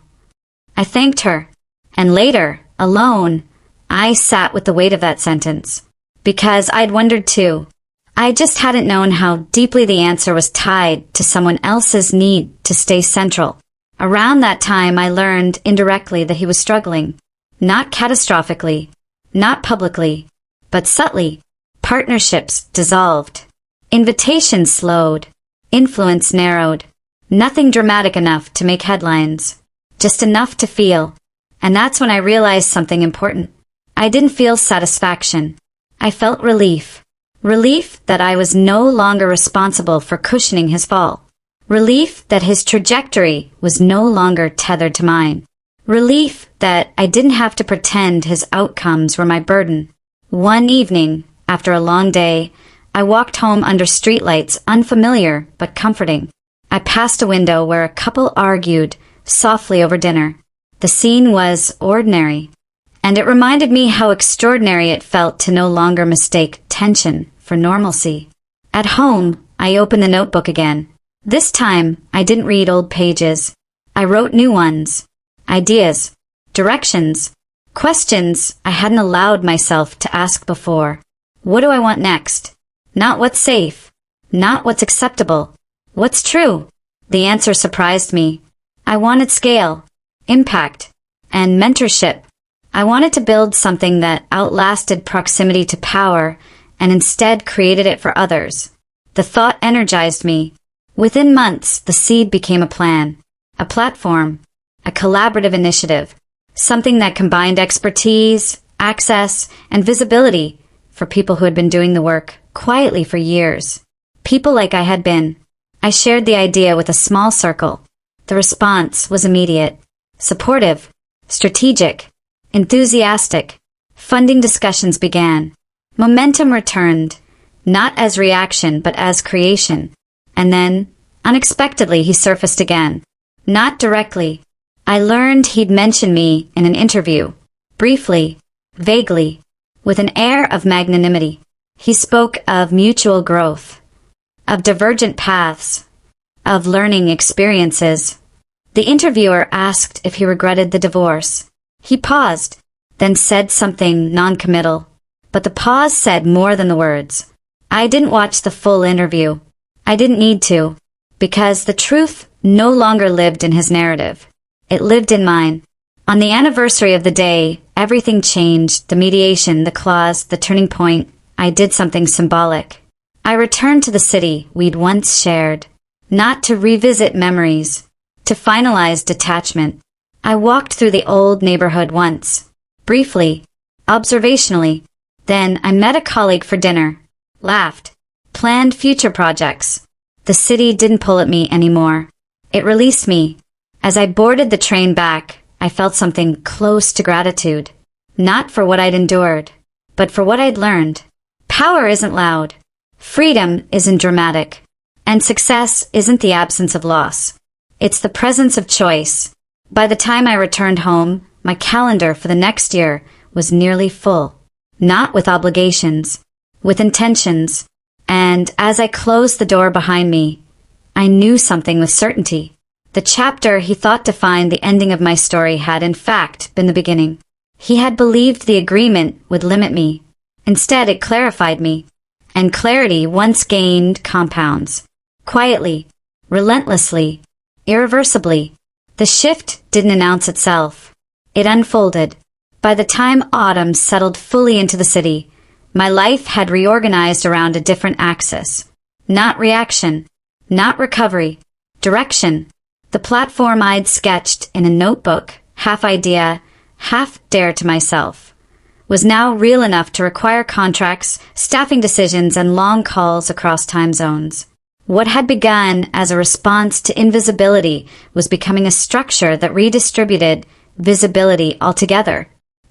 I thanked her. And later, alone, I sat with the weight of that sentence, because I'd wondered too. I just hadn't known how deeply the answer was tied to someone else's need to stay central. Around that time, I learned indirectly that he was struggling. Not catastrophically, not publicly, but subtly. Partnerships dissolved. Invitations slowed. Influence narrowed. Nothing dramatic enough to make headlines. Just enough to feel. And that's when I realized something important. I didn't feel satisfaction. I felt relief. Relief that I was no longer responsible for cushioning his fall. Relief that his trajectory was no longer tethered to mine. Relief that I didn't have to pretend his outcomes were my burden. One evening, after a long day, I walked home under streetlights, unfamiliar but comforting. I passed a window where a couple argued softly over dinner. The scene was ordinary. And it reminded me how extraordinary it felt to no longer mistake tension for normalcy. At home, I opened the notebook again. This time, I didn't read old pages. I wrote new ones. Ideas. Directions. Questions I hadn't allowed myself to ask before. What do I want next? Not what's safe. Not what's acceptable. What's true? The answer surprised me. I wanted scale, impact, and mentorship. I wanted to build something that outlasted proximity to power and instead created it for others. The thought energized me. Within months, the seed became a plan, a platform, a collaborative initiative, something that combined expertise, access, and visibility for people who had been doing the work quietly for years. People like I had been. I shared the idea with a small circle. The response was immediate, supportive, strategic, enthusiastic. Funding discussions began. Momentum returned, not as reaction but as creation. And then, unexpectedly, he surfaced again. Not directly. I learned he'd mentioned me in an interview. Briefly, vaguely, with an air of magnanimity. He spoke of mutual growth, of divergent paths, of learning experiences. The interviewer asked if he regretted the divorce. He paused, then said something non-committal. But the pause said more than the words. I didn't watch the full interview. I didn't need to, because the truth no longer lived in his narrative. It lived in mine. On the anniversary of the day, everything changed, the mediation, the clause, the turning point. I did something symbolic. I returned to the city we'd once shared, not to revisit memories, to finalize detachment. I walked through the old neighborhood once, briefly, observationally. Then I met a colleague for dinner, laughed, planned future projects. The city didn't pull at me anymore. It released me. As I boarded the train back, I felt something close to gratitude. Not for what I'd endured, but for what I'd learned. Power isn't loud. Freedom isn't dramatic. And success isn't the absence of loss. It's the presence of choice. By the time I returned home, my calendar for the next year was nearly full. Not with obligations, with intentions. And as I closed the door behind me, I knew something with certainty. The chapter he thought defined the ending of my story had in fact been the beginning. He had believed the agreement would limit me. Instead, it clarified me. And clarity once gained compounds. Quietly, relentlessly, irreversibly. The shift didn't announce itself. It unfolded. By the time autumn settled fully into the city, my life had reorganized around a different axis. Not reaction, not recovery, direction. The platform I'd sketched in a notebook, half idea, half dare to myself, was now real enough to require contracts, staffing decisions, and long calls across time zones. What had begun as a response to invisibility was becoming a structure that redistributed visibility altogether.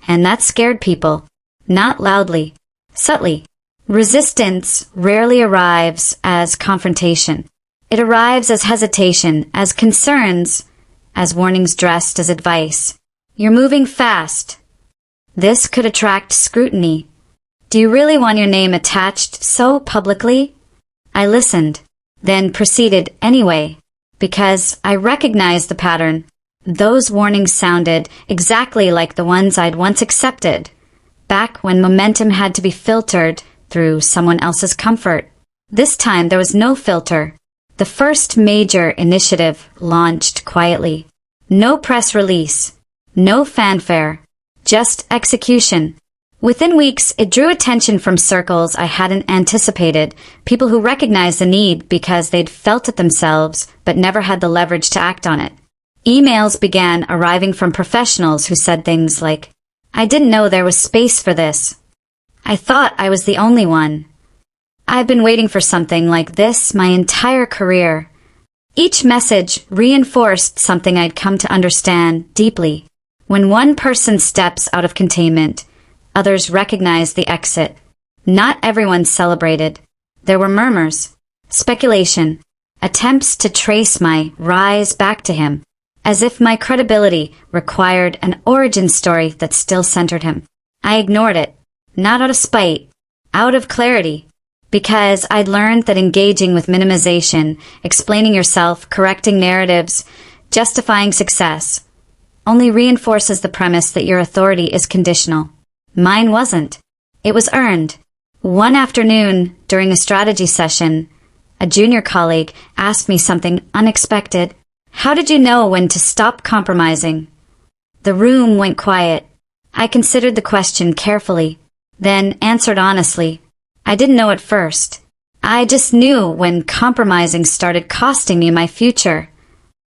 And that scared people. Not loudly, subtly. Resistance rarely arrives as confrontation. It arrives as hesitation, as concerns, as warnings dressed as advice. You're moving fast. This could attract scrutiny. Do you really want your name attached so publicly? I listened, then proceeded anyway, because I recognized the pattern. Those warnings sounded exactly like the ones I'd once accepted, back when momentum had to be filtered through someone else's comfort. This time there was no filter. The first major initiative launched quietly. No press release, no fanfare, just execution. Within weeks, it drew attention from circles I hadn't anticipated, people who recognized the need because they'd felt it themselves but never had the leverage to act on it. Emails began arriving from professionals who said things like, "I didn't know there was space for this. I thought I was the only one. I've been waiting for something like this my entire career." Each message reinforced something I'd come to understand deeply. When one person steps out of containment, others recognize the exit. Not everyone celebrated. There were murmurs, speculation, attempts to trace my rise back to him, as if my credibility required an origin story that still centered him. I ignored it, not out of spite, out of clarity, because I'd learned that engaging with minimization, explaining yourself, correcting narratives, justifying success, only reinforces the premise that your authority is conditional. Mine wasn't. It was earned. One afternoon, during a strategy session, a junior colleague asked me something unexpected. "How did you know when to stop compromising?" The room went quiet. I considered the question carefully, then answered honestly. I didn't know at first. I just knew when compromising started costing me my future.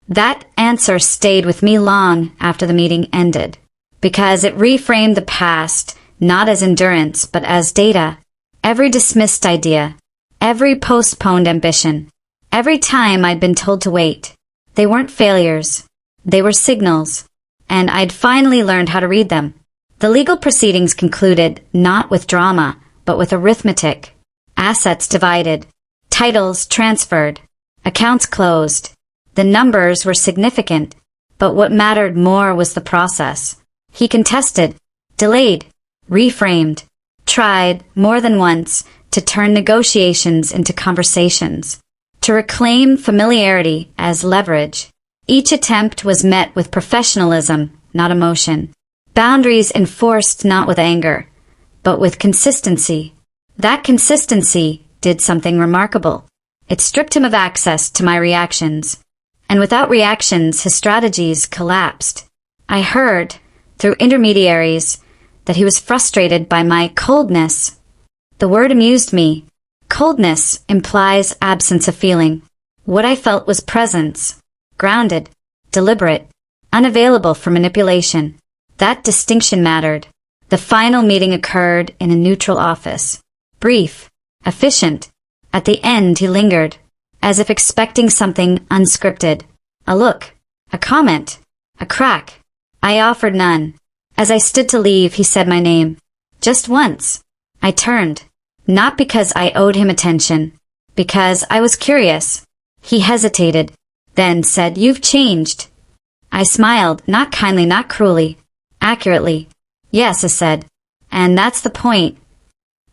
That answer stayed with me long after the meeting ended, because it reframed the past not as endurance but as data. Every dismissed idea, every postponed ambition, every time I'd been told to wait, they weren't failures. They were signals, and I'd finally learned how to read them. The legal proceedings concluded not with drama, but with arithmetic. Assets divided, titles transferred, accounts closed. The numbers were significant, but what mattered more was the process. He contested, delayed, reframed, tried more than once to turn negotiations into conversations, to reclaim familiarity as leverage. Each attempt was met with professionalism, not emotion. Boundaries enforced not with anger, but with consistency. That consistency did something remarkable. It stripped him of access to my reactions, and without reactions, his strategies collapsed. I heard, through intermediaries, that he was frustrated by my coldness. The word amused me. Coldness implies absence of feeling. What I felt was presence, grounded, deliberate, unavailable for manipulation. That distinction mattered. The final meeting occurred in a neutral office. Brief, efficient. At the end he lingered, as if expecting something unscripted. A look, a comment, a crack. I offered none. As I stood to leave, he said my name. Just once. I turned. Not because I owed him attention. Because I was curious. He hesitated, then said, "You've changed." I smiled, not kindly, not cruelly. Accurately. "Yes," I said. "And that's the point."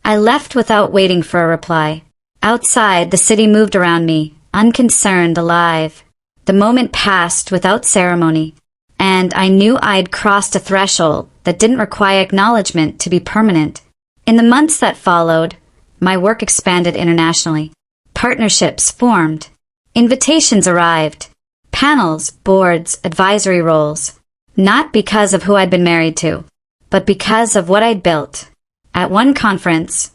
I left without waiting for a reply. Outside, the city moved around me, unconcerned, alive. The moment passed without ceremony, and I knew I'd crossed a threshold that didn't require acknowledgement to be permanent. In the months that followed, my work expanded internationally. Partnerships formed. Invitations arrived. Panels, boards, advisory roles. Not because of who I'd been married to, but because of what I'd built. At one conference,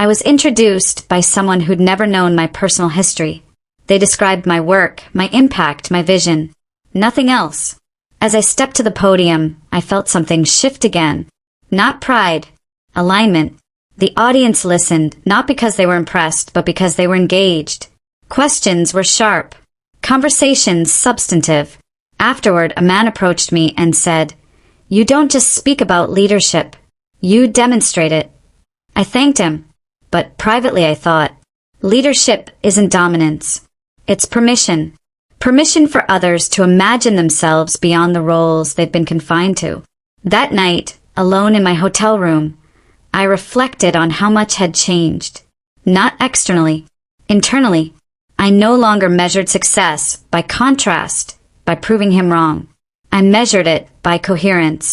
I was introduced by someone who'd never known my personal history. They described my work, my impact, my vision. Nothing else. As I stepped to the podium, I felt something shift again. Not pride. Alignment. The audience listened, not because they were impressed, but because they were engaged. Questions were sharp. Conversations substantive. Afterward, a man approached me and said, "You don't just speak about leadership. You demonstrate it." I thanked him, but privately I thought, leadership isn't dominance. It's permission. Permission for others to imagine themselves beyond the roles they've been confined to. That night, alone in my hotel room, I reflected on how much had changed. Not externally, internally. I no longer measured success by contrast, by proving him wrong. I measured it by coherence.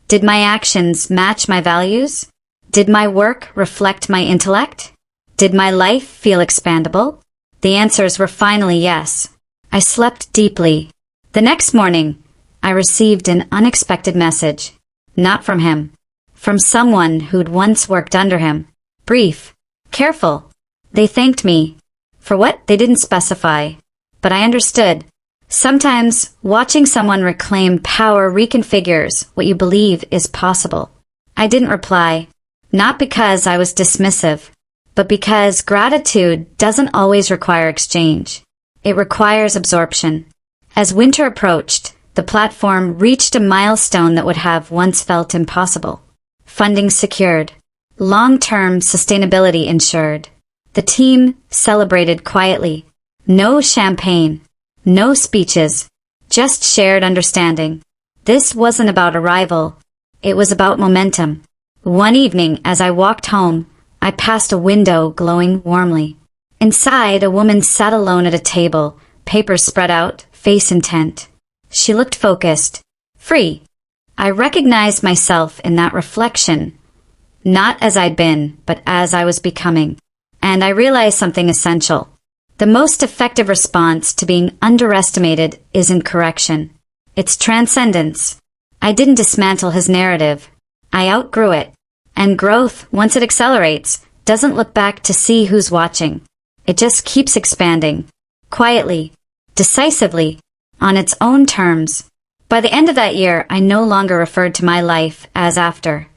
Did my actions match my values? Did my work reflect my intellect? Did my life feel expandable? The answers were finally yes. I slept deeply. The next morning, I received an unexpected message. Not from him. From someone who'd once worked under him. Brief. Careful. They thanked me. For what? They didn't specify. But I understood. Sometimes, watching someone reclaim power reconfigures what you believe is possible. I didn't reply. Not because I was dismissive, but because gratitude doesn't always require exchange. It requires absorption. As winter approached, the platform reached a milestone that would have once felt impossible. Funding secured. Long-term sustainability ensured. The team celebrated quietly. No champagne. No speeches. Just shared understanding. This wasn't about arrival. It was about momentum. One evening, as I walked home, I passed a window glowing warmly. Inside, a woman sat alone at a table, papers spread out, face intent. She looked focused, free. I recognized myself in that reflection, not as I'd been, but as I was becoming. And I realized something essential. The most effective response to being underestimated isn't correction. It's transcendence. I didn't dismantle his narrative. I outgrew it. And growth, once it accelerates, doesn't look back to see who's watching. It just keeps expanding. Quietly. Decisively. On its own terms. By the end of that year, I no longer referred to my life as after.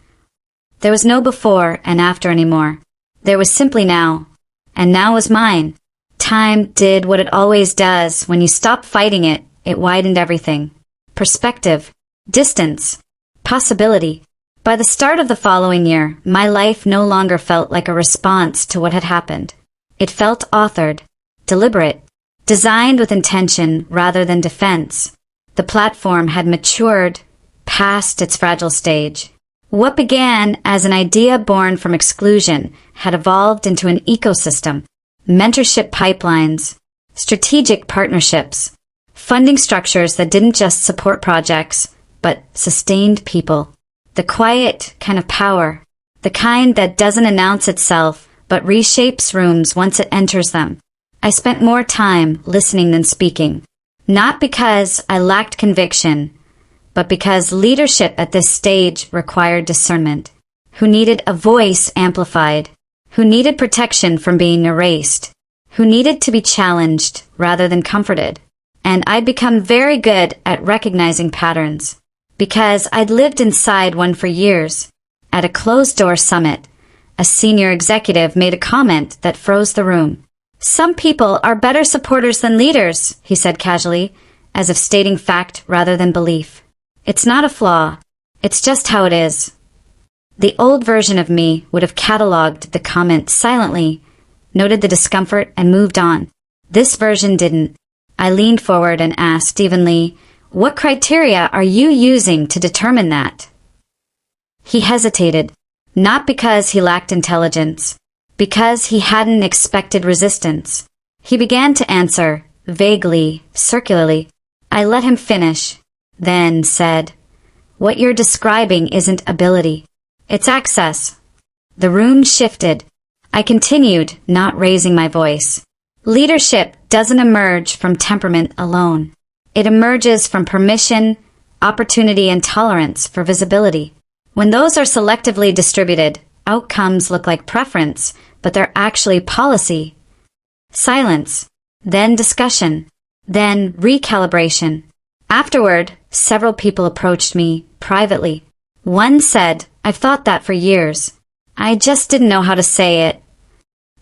There was no before and after anymore. There was simply now. And now was mine. Time did what it always does. When you stop fighting it, it widened everything. Perspective. Distance. Possibility. By the start of the following year, my life no longer felt like a response to what had happened. It felt authored, deliberate, designed with intention rather than defense. The platform had matured past its fragile stage. What began as an idea born from exclusion had evolved into an ecosystem. Mentorship pipelines, strategic partnerships, funding structures that didn't just support projects, but sustained people. The quiet kind of power, the kind that doesn't announce itself, but reshapes rooms once it enters them. I spent more time listening than speaking. Not because I lacked conviction, but because leadership at this stage required discernment. Who needed a voice amplified, who needed protection from being erased, who needed to be challenged rather than comforted. And I'd become very good at recognizing patterns, because I'd lived inside one for years. At a closed-door summit, a senior executive made a comment that froze the room. "Some people are better supporters than leaders," he said casually, as if stating fact rather than belief. "It's not a flaw. It's just how it is." The old version of me would have catalogued the comment silently, noted the discomfort, and moved on. This version didn't. I leaned forward and asked evenly, "What criteria are you using to determine that?" He hesitated, not because he lacked intelligence, because he hadn't expected resistance. He began to answer, vaguely, circularly. I let him finish, then said, "What you're describing isn't ability. It's access." The room shifted. I continued, not raising my voice. Leadership doesn't emerge from temperament alone. It emerges from permission, opportunity, and tolerance for visibility. When those are selectively distributed, outcomes look like preference, but they're actually policy. Silence, then discussion, then recalibration. Afterward, several people approached me privately. One said, "I've thought that for years. I just didn't know how to say it."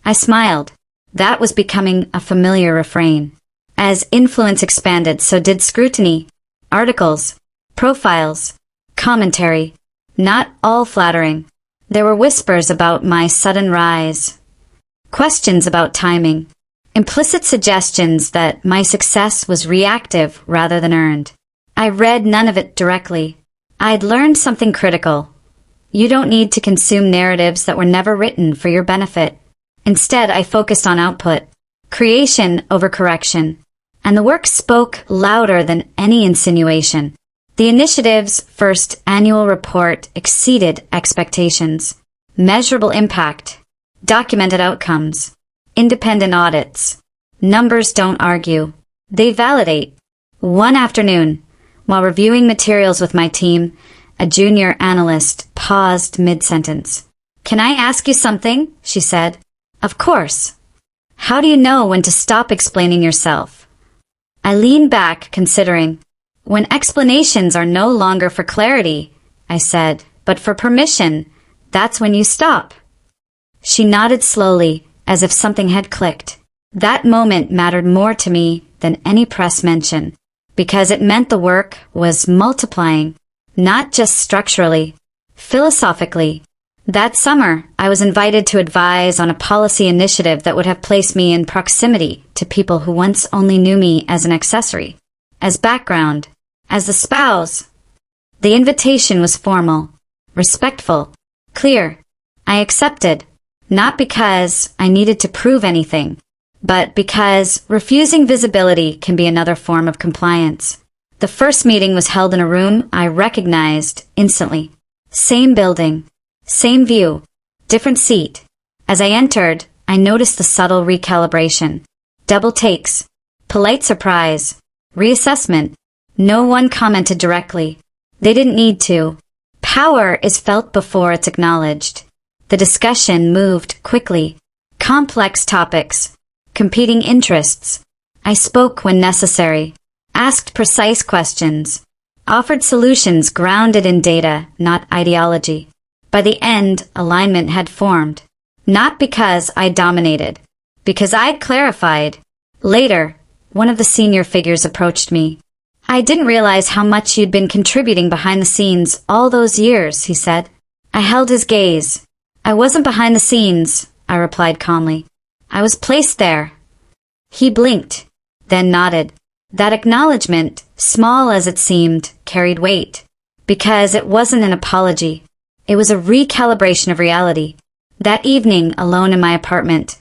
I smiled. That was becoming a familiar refrain. As influence expanded, so did scrutiny. Articles, profiles, commentary. Not all flattering. There were whispers about my sudden rise. Questions about timing. Implicit suggestions that my success was reactive rather than earned. I read none of it directly. I'd learned something critical. You don't need to consume narratives that were never written for your benefit. Instead, I focused on output, creation over correction, and the work spoke louder than any insinuation. The initiative's first annual report exceeded expectations. Measurable impact, documented outcomes, independent audits. Numbers don't argue. They validate. One afternoon, while reviewing materials with my team, a junior analyst paused mid-sentence. "Can I ask you something?" she said. "Of course. How do you know when to stop explaining yourself?" I leaned back, considering. "When explanations are no longer for clarity," I said, "but for permission, that's when you stop." She nodded slowly, as if something had clicked. That moment mattered more to me than any press mention, because it meant the work was multiplying, not just structurally, philosophically. That summer, I was invited to advise on a policy initiative that would have placed me in proximity to people who once only knew me as an accessory, as background, as the spouse. The invitation was formal, respectful, clear. I accepted, not because I needed to prove anything, but because refusing visibility can be another form of compliance. The first meeting was held in a room I recognized instantly. Same building. Same view, different seat. As I entered, I noticed the subtle recalibration. Double takes, polite surprise, reassessment. No one commented directly. They didn't need to. Power is felt before it's acknowledged. The discussion moved quickly. Complex topics, competing interests. I spoke when necessary, asked precise questions, offered solutions grounded in data, not ideology. By the end, alignment had formed. Not because I dominated, because I'd clarified. Later, one of the senior figures approached me. "I didn't realize how much you'd been contributing behind the scenes all those years," he said. I held his gaze. "I wasn't behind the scenes," I replied calmly. "I was placed there." He blinked, then nodded. That acknowledgement, small as it seemed, carried weight, because it wasn't an apology. It was a recalibration of reality. That evening, alone in my apartment,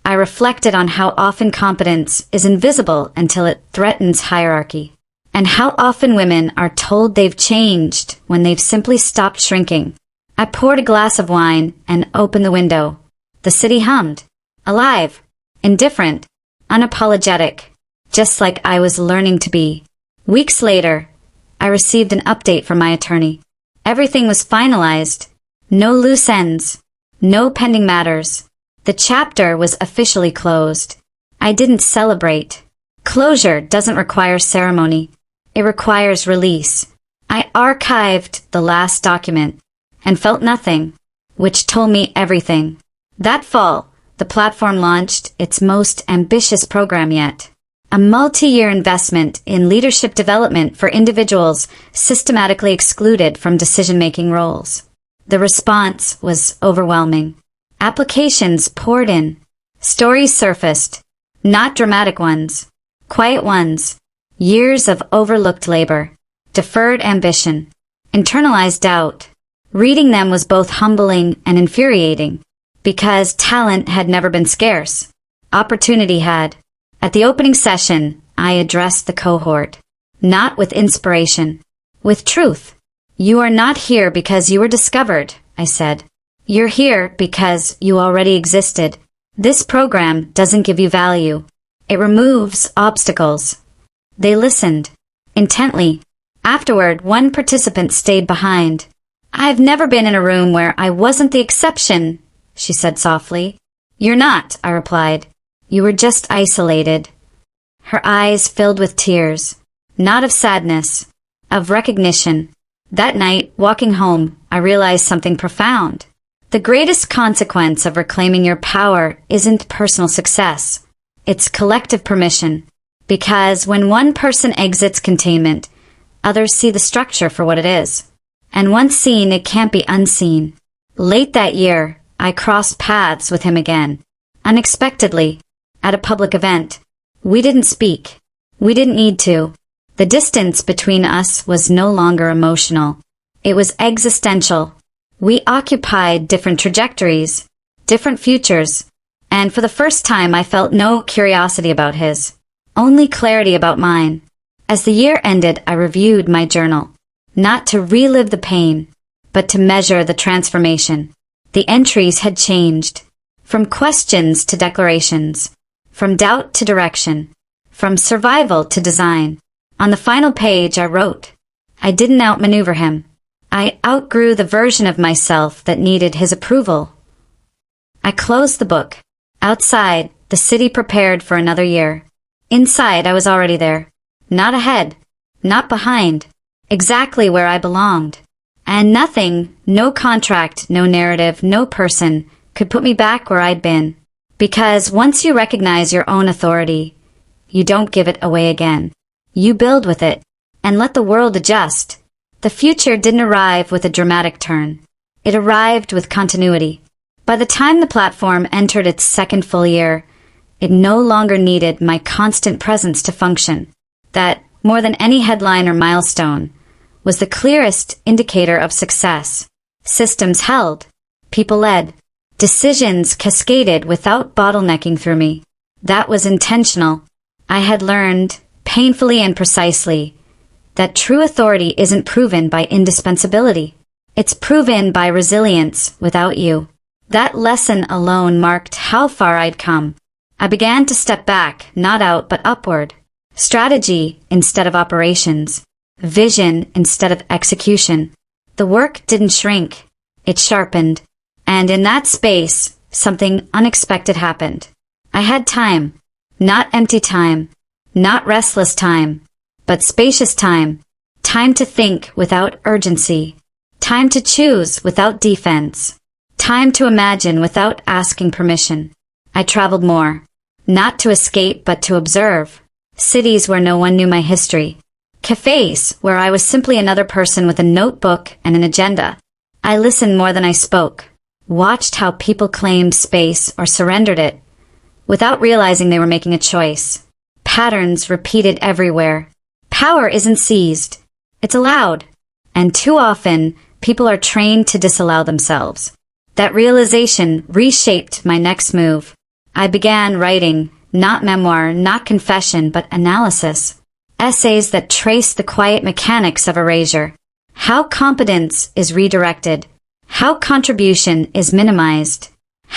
I reflected on how often competence is invisible until it threatens hierarchy, and how often women are told they've changed when they've simply stopped shrinking. I poured a glass of wine and opened the window. The city hummed, alive, indifferent, unapologetic. just like I was learning to be. Weeks later, I received an update from my attorney. Everything was finalized. No loose ends. No pending matters. The chapter was officially closed. I didn't celebrate. Closure doesn't require ceremony. It requires release. I archived the last document and felt nothing, which told me everything. That fall, the platform launched its most ambitious program yet. A multi-year investment in leadership development for individuals systematically excluded from decision-making roles. The response was overwhelming. Applications poured in. Stories surfaced. Not dramatic ones. Quiet ones. Years of overlooked labor. Deferred ambition. Internalized doubt. Reading them was both humbling and infuriating, because talent had never been scarce. Opportunity had. At the opening session, I addressed the cohort. Not with inspiration. With truth. You are not here because you were discovered, I said. You're here because you already existed. This program doesn't give you value. It removes obstacles. They listened. Intently. Afterward, one participant stayed behind. I've never been in a room where I wasn't the exception, she said softly. You're not, I replied. You were just isolated. Her eyes filled with tears. Not of sadness. Of recognition. That night, walking home, I realized something profound. The greatest consequence of reclaiming your power isn't personal success. It's collective permission. Because when one person exits containment, others see the structure for what it is. And once seen, it can't be unseen. Late that year, I crossed paths with him again. Unexpectedly. At a public event. We didn't speak. We didn't need to. The distance between us was no longer emotional. It was existential. We occupied different trajectories, different futures, and for the first time I felt no curiosity about his, only clarity about mine. As the year ended, I reviewed my journal, not to relive the pain, but to measure the transformation. The entries had changed, from questions to declarations, from doubt to direction, from survival to design. On the final page I wrote, I didn't outmaneuver him. I outgrew the version of myself that needed his approval. I closed the book. Outside, the city prepared for another year. Inside, I was already there. Not ahead. Not behind. Exactly where I belonged. And nothing, no contract, no narrative, no person, could put me back where I'd been. Because once you recognize your own authority, you don't give it away again. You build with it, and let the world adjust. The future didn't arrive with a dramatic turn. It arrived with continuity. By the time the platform entered its second full year, it no longer needed my constant presence to function. That, more than any headline or milestone, was the clearest indicator of success. Systems held. People led. Decisions cascaded without bottlenecking through me. That was intentional. I had learned, painfully and precisely, that true authority isn't proven by indispensability. It's proven by resilience without you. That lesson alone marked how far I'd come. I began to step back, not out but upward. Strategy instead of operations. Vision instead of execution. The work didn't shrink. It sharpened. And in that space, something unexpected happened. I had time. Not empty time. Not restless time. But spacious time. Time to think without urgency. Time to choose without defense. Time to imagine without asking permission. I traveled more. Not to escape but to observe. Cities where no one knew my history. Cafes where I was simply another person with a notebook and an agenda. I listened more than I spoke. Watched how people claimed space or surrendered it, without realizing they were making a choice. Patterns repeated everywhere. Power isn't seized. It's allowed. And too often, people are trained to disallow themselves. That realization reshaped my next move. I began writing, not memoir, not confession, but analysis. Essays that trace the quiet mechanics of erasure. How competence is redirected. How contribution is minimized.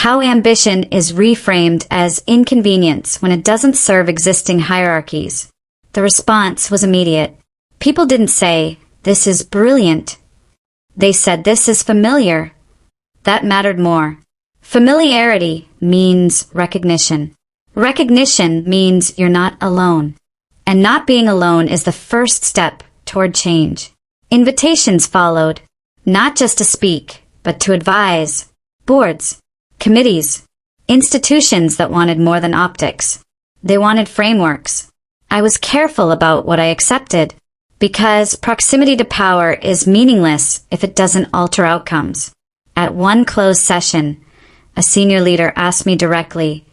How ambition is reframed as inconvenience when it doesn't serve existing hierarchies. The response was immediate. People didn't say, "This is brilliant." They said, "This is familiar." That mattered more. Familiarity means recognition. Recognition means you're not alone. And not being alone is the first step toward change. Invitations followed, not just to speak, but to advise. Boards, committees, institutions that wanted more than optics. They wanted frameworks. I was careful about what I accepted, because proximity to power is meaningless if it doesn't alter outcomes. At one closed session, a senior leader asked me directly,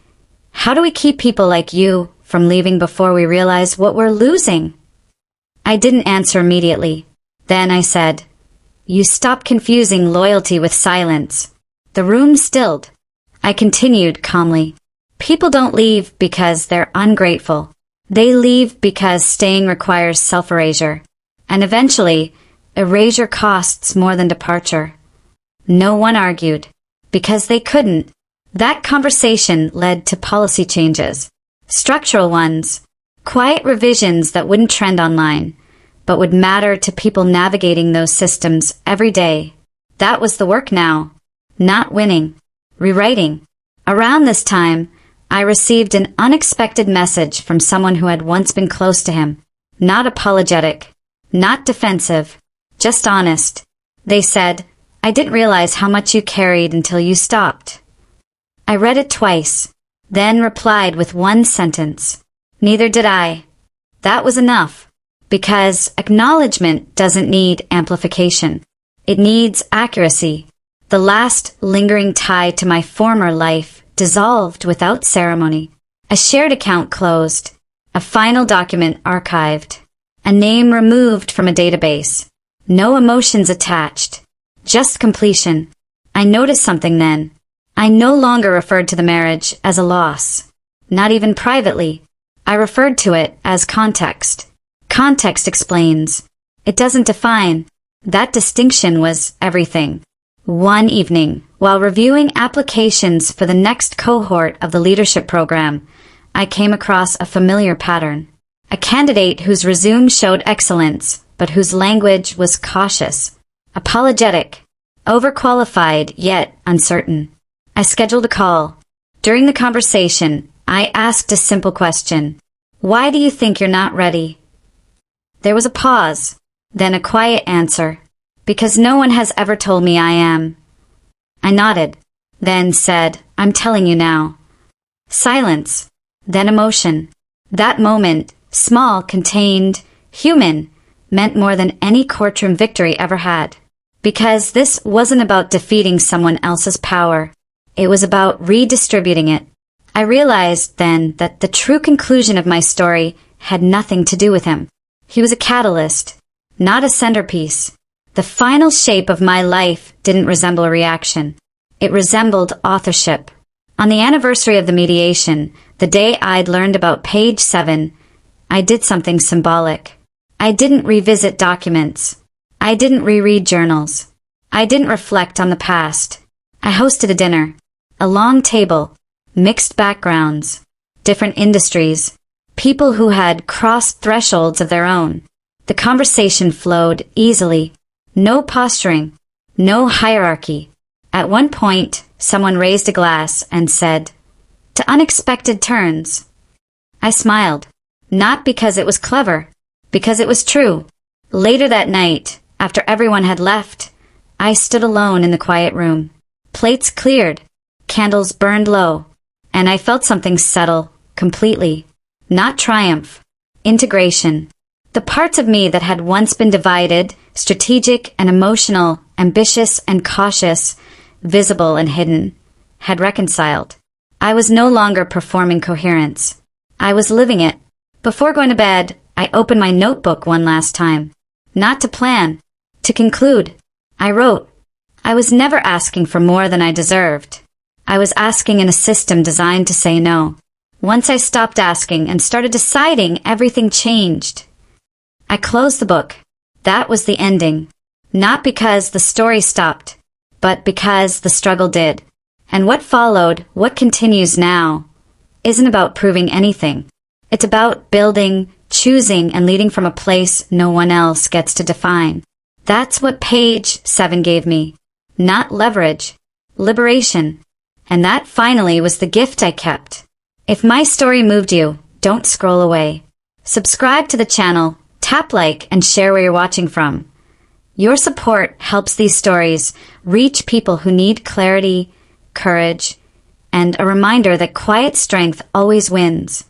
"How do we keep people like you from leaving before we realize what we're losing?" I didn't answer immediately. Then I said, "You stop confusing loyalty with silence." The room stilled. I continued calmly. People don't leave because they're ungrateful. They leave because staying requires self-erasure. And eventually, erasure costs more than departure. No one argued, because they couldn't. That conversation led to policy changes. Structural ones. Quiet revisions that wouldn't trend online, but would matter to people navigating those systems every day. That was the work now. Not winning. Rewriting. Around this time, I received an unexpected message from someone who had once been close to him. Not apologetic. Not defensive. Just honest. They said, "I didn't realize how much you carried until you stopped." I read it twice, then replied with one sentence. "Neither did I." That was enough, because acknowledgement doesn't need amplification. It needs accuracy. The last lingering tie to my former life dissolved without ceremony. A shared account closed. A final document archived. A name removed from a database. No emotions attached. Just completion. I noticed something then. I no longer referred to the marriage as a loss. Not even privately. I referred to it as context. Context explains. It doesn't define. That distinction was everything. One evening, while reviewing applications for the next cohort of the leadership program, I came across a familiar pattern. A candidate whose resume showed excellence, but whose language was cautious, apologetic, overqualified yet uncertain. I scheduled a call. During the conversation, I asked a simple question. "Why do you think you're not ready?" There was a pause, then a quiet answer. "Because no one has ever told me I am." I nodded, then said, "I'm telling you now." Silence, then emotion. That moment, small, contained, human, meant more than any courtroom victory ever had. Because this wasn't about defeating someone else's power. It was about redistributing it. I realized then that the true conclusion of my story had nothing to do with him. He was a catalyst, not a centerpiece. The final shape of my life didn't resemble a reaction. It resembled authorship. On the anniversary of the mediation, the day I'd learned about page 7, I did something symbolic. I didn't revisit documents. I didn't reread journals. I didn't reflect on the past. I hosted a dinner. A long table. Mixed backgrounds. Different industries. People who had crossed thresholds of their own. The conversation flowed easily. No posturing. No hierarchy. At one point, someone raised a glass and said, "To unexpected turns." I smiled. Not because it was clever. Because it was true. Later that night, after everyone had left, I stood alone in the quiet room. Plates cleared. Candles burned low. And I felt something settle, completely. Not triumph. Integration. The parts of me that had once been divided, strategic and emotional, ambitious and cautious, visible and hidden, had reconciled. I was no longer performing coherence. I was living it. Before going to bed, I opened my notebook one last time. Not to plan. To conclude. I wrote. I was never asking for more than I deserved. I was asking in a system designed to say no. Once I stopped asking and started deciding, everything changed. I closed the book. That was the ending. Not because the story stopped, but because the struggle did. And what followed, what continues now, isn't about proving anything. It's about building, choosing, and leading from a place no one else gets to define. That's what page 7 gave me. Not leverage, liberation. And that finally was the gift I kept. If my story moved you, don't scroll away. Subscribe to the channel, tap like, and share where you're watching from. Your support helps these stories reach people who need clarity, courage, and a reminder that quiet strength always wins.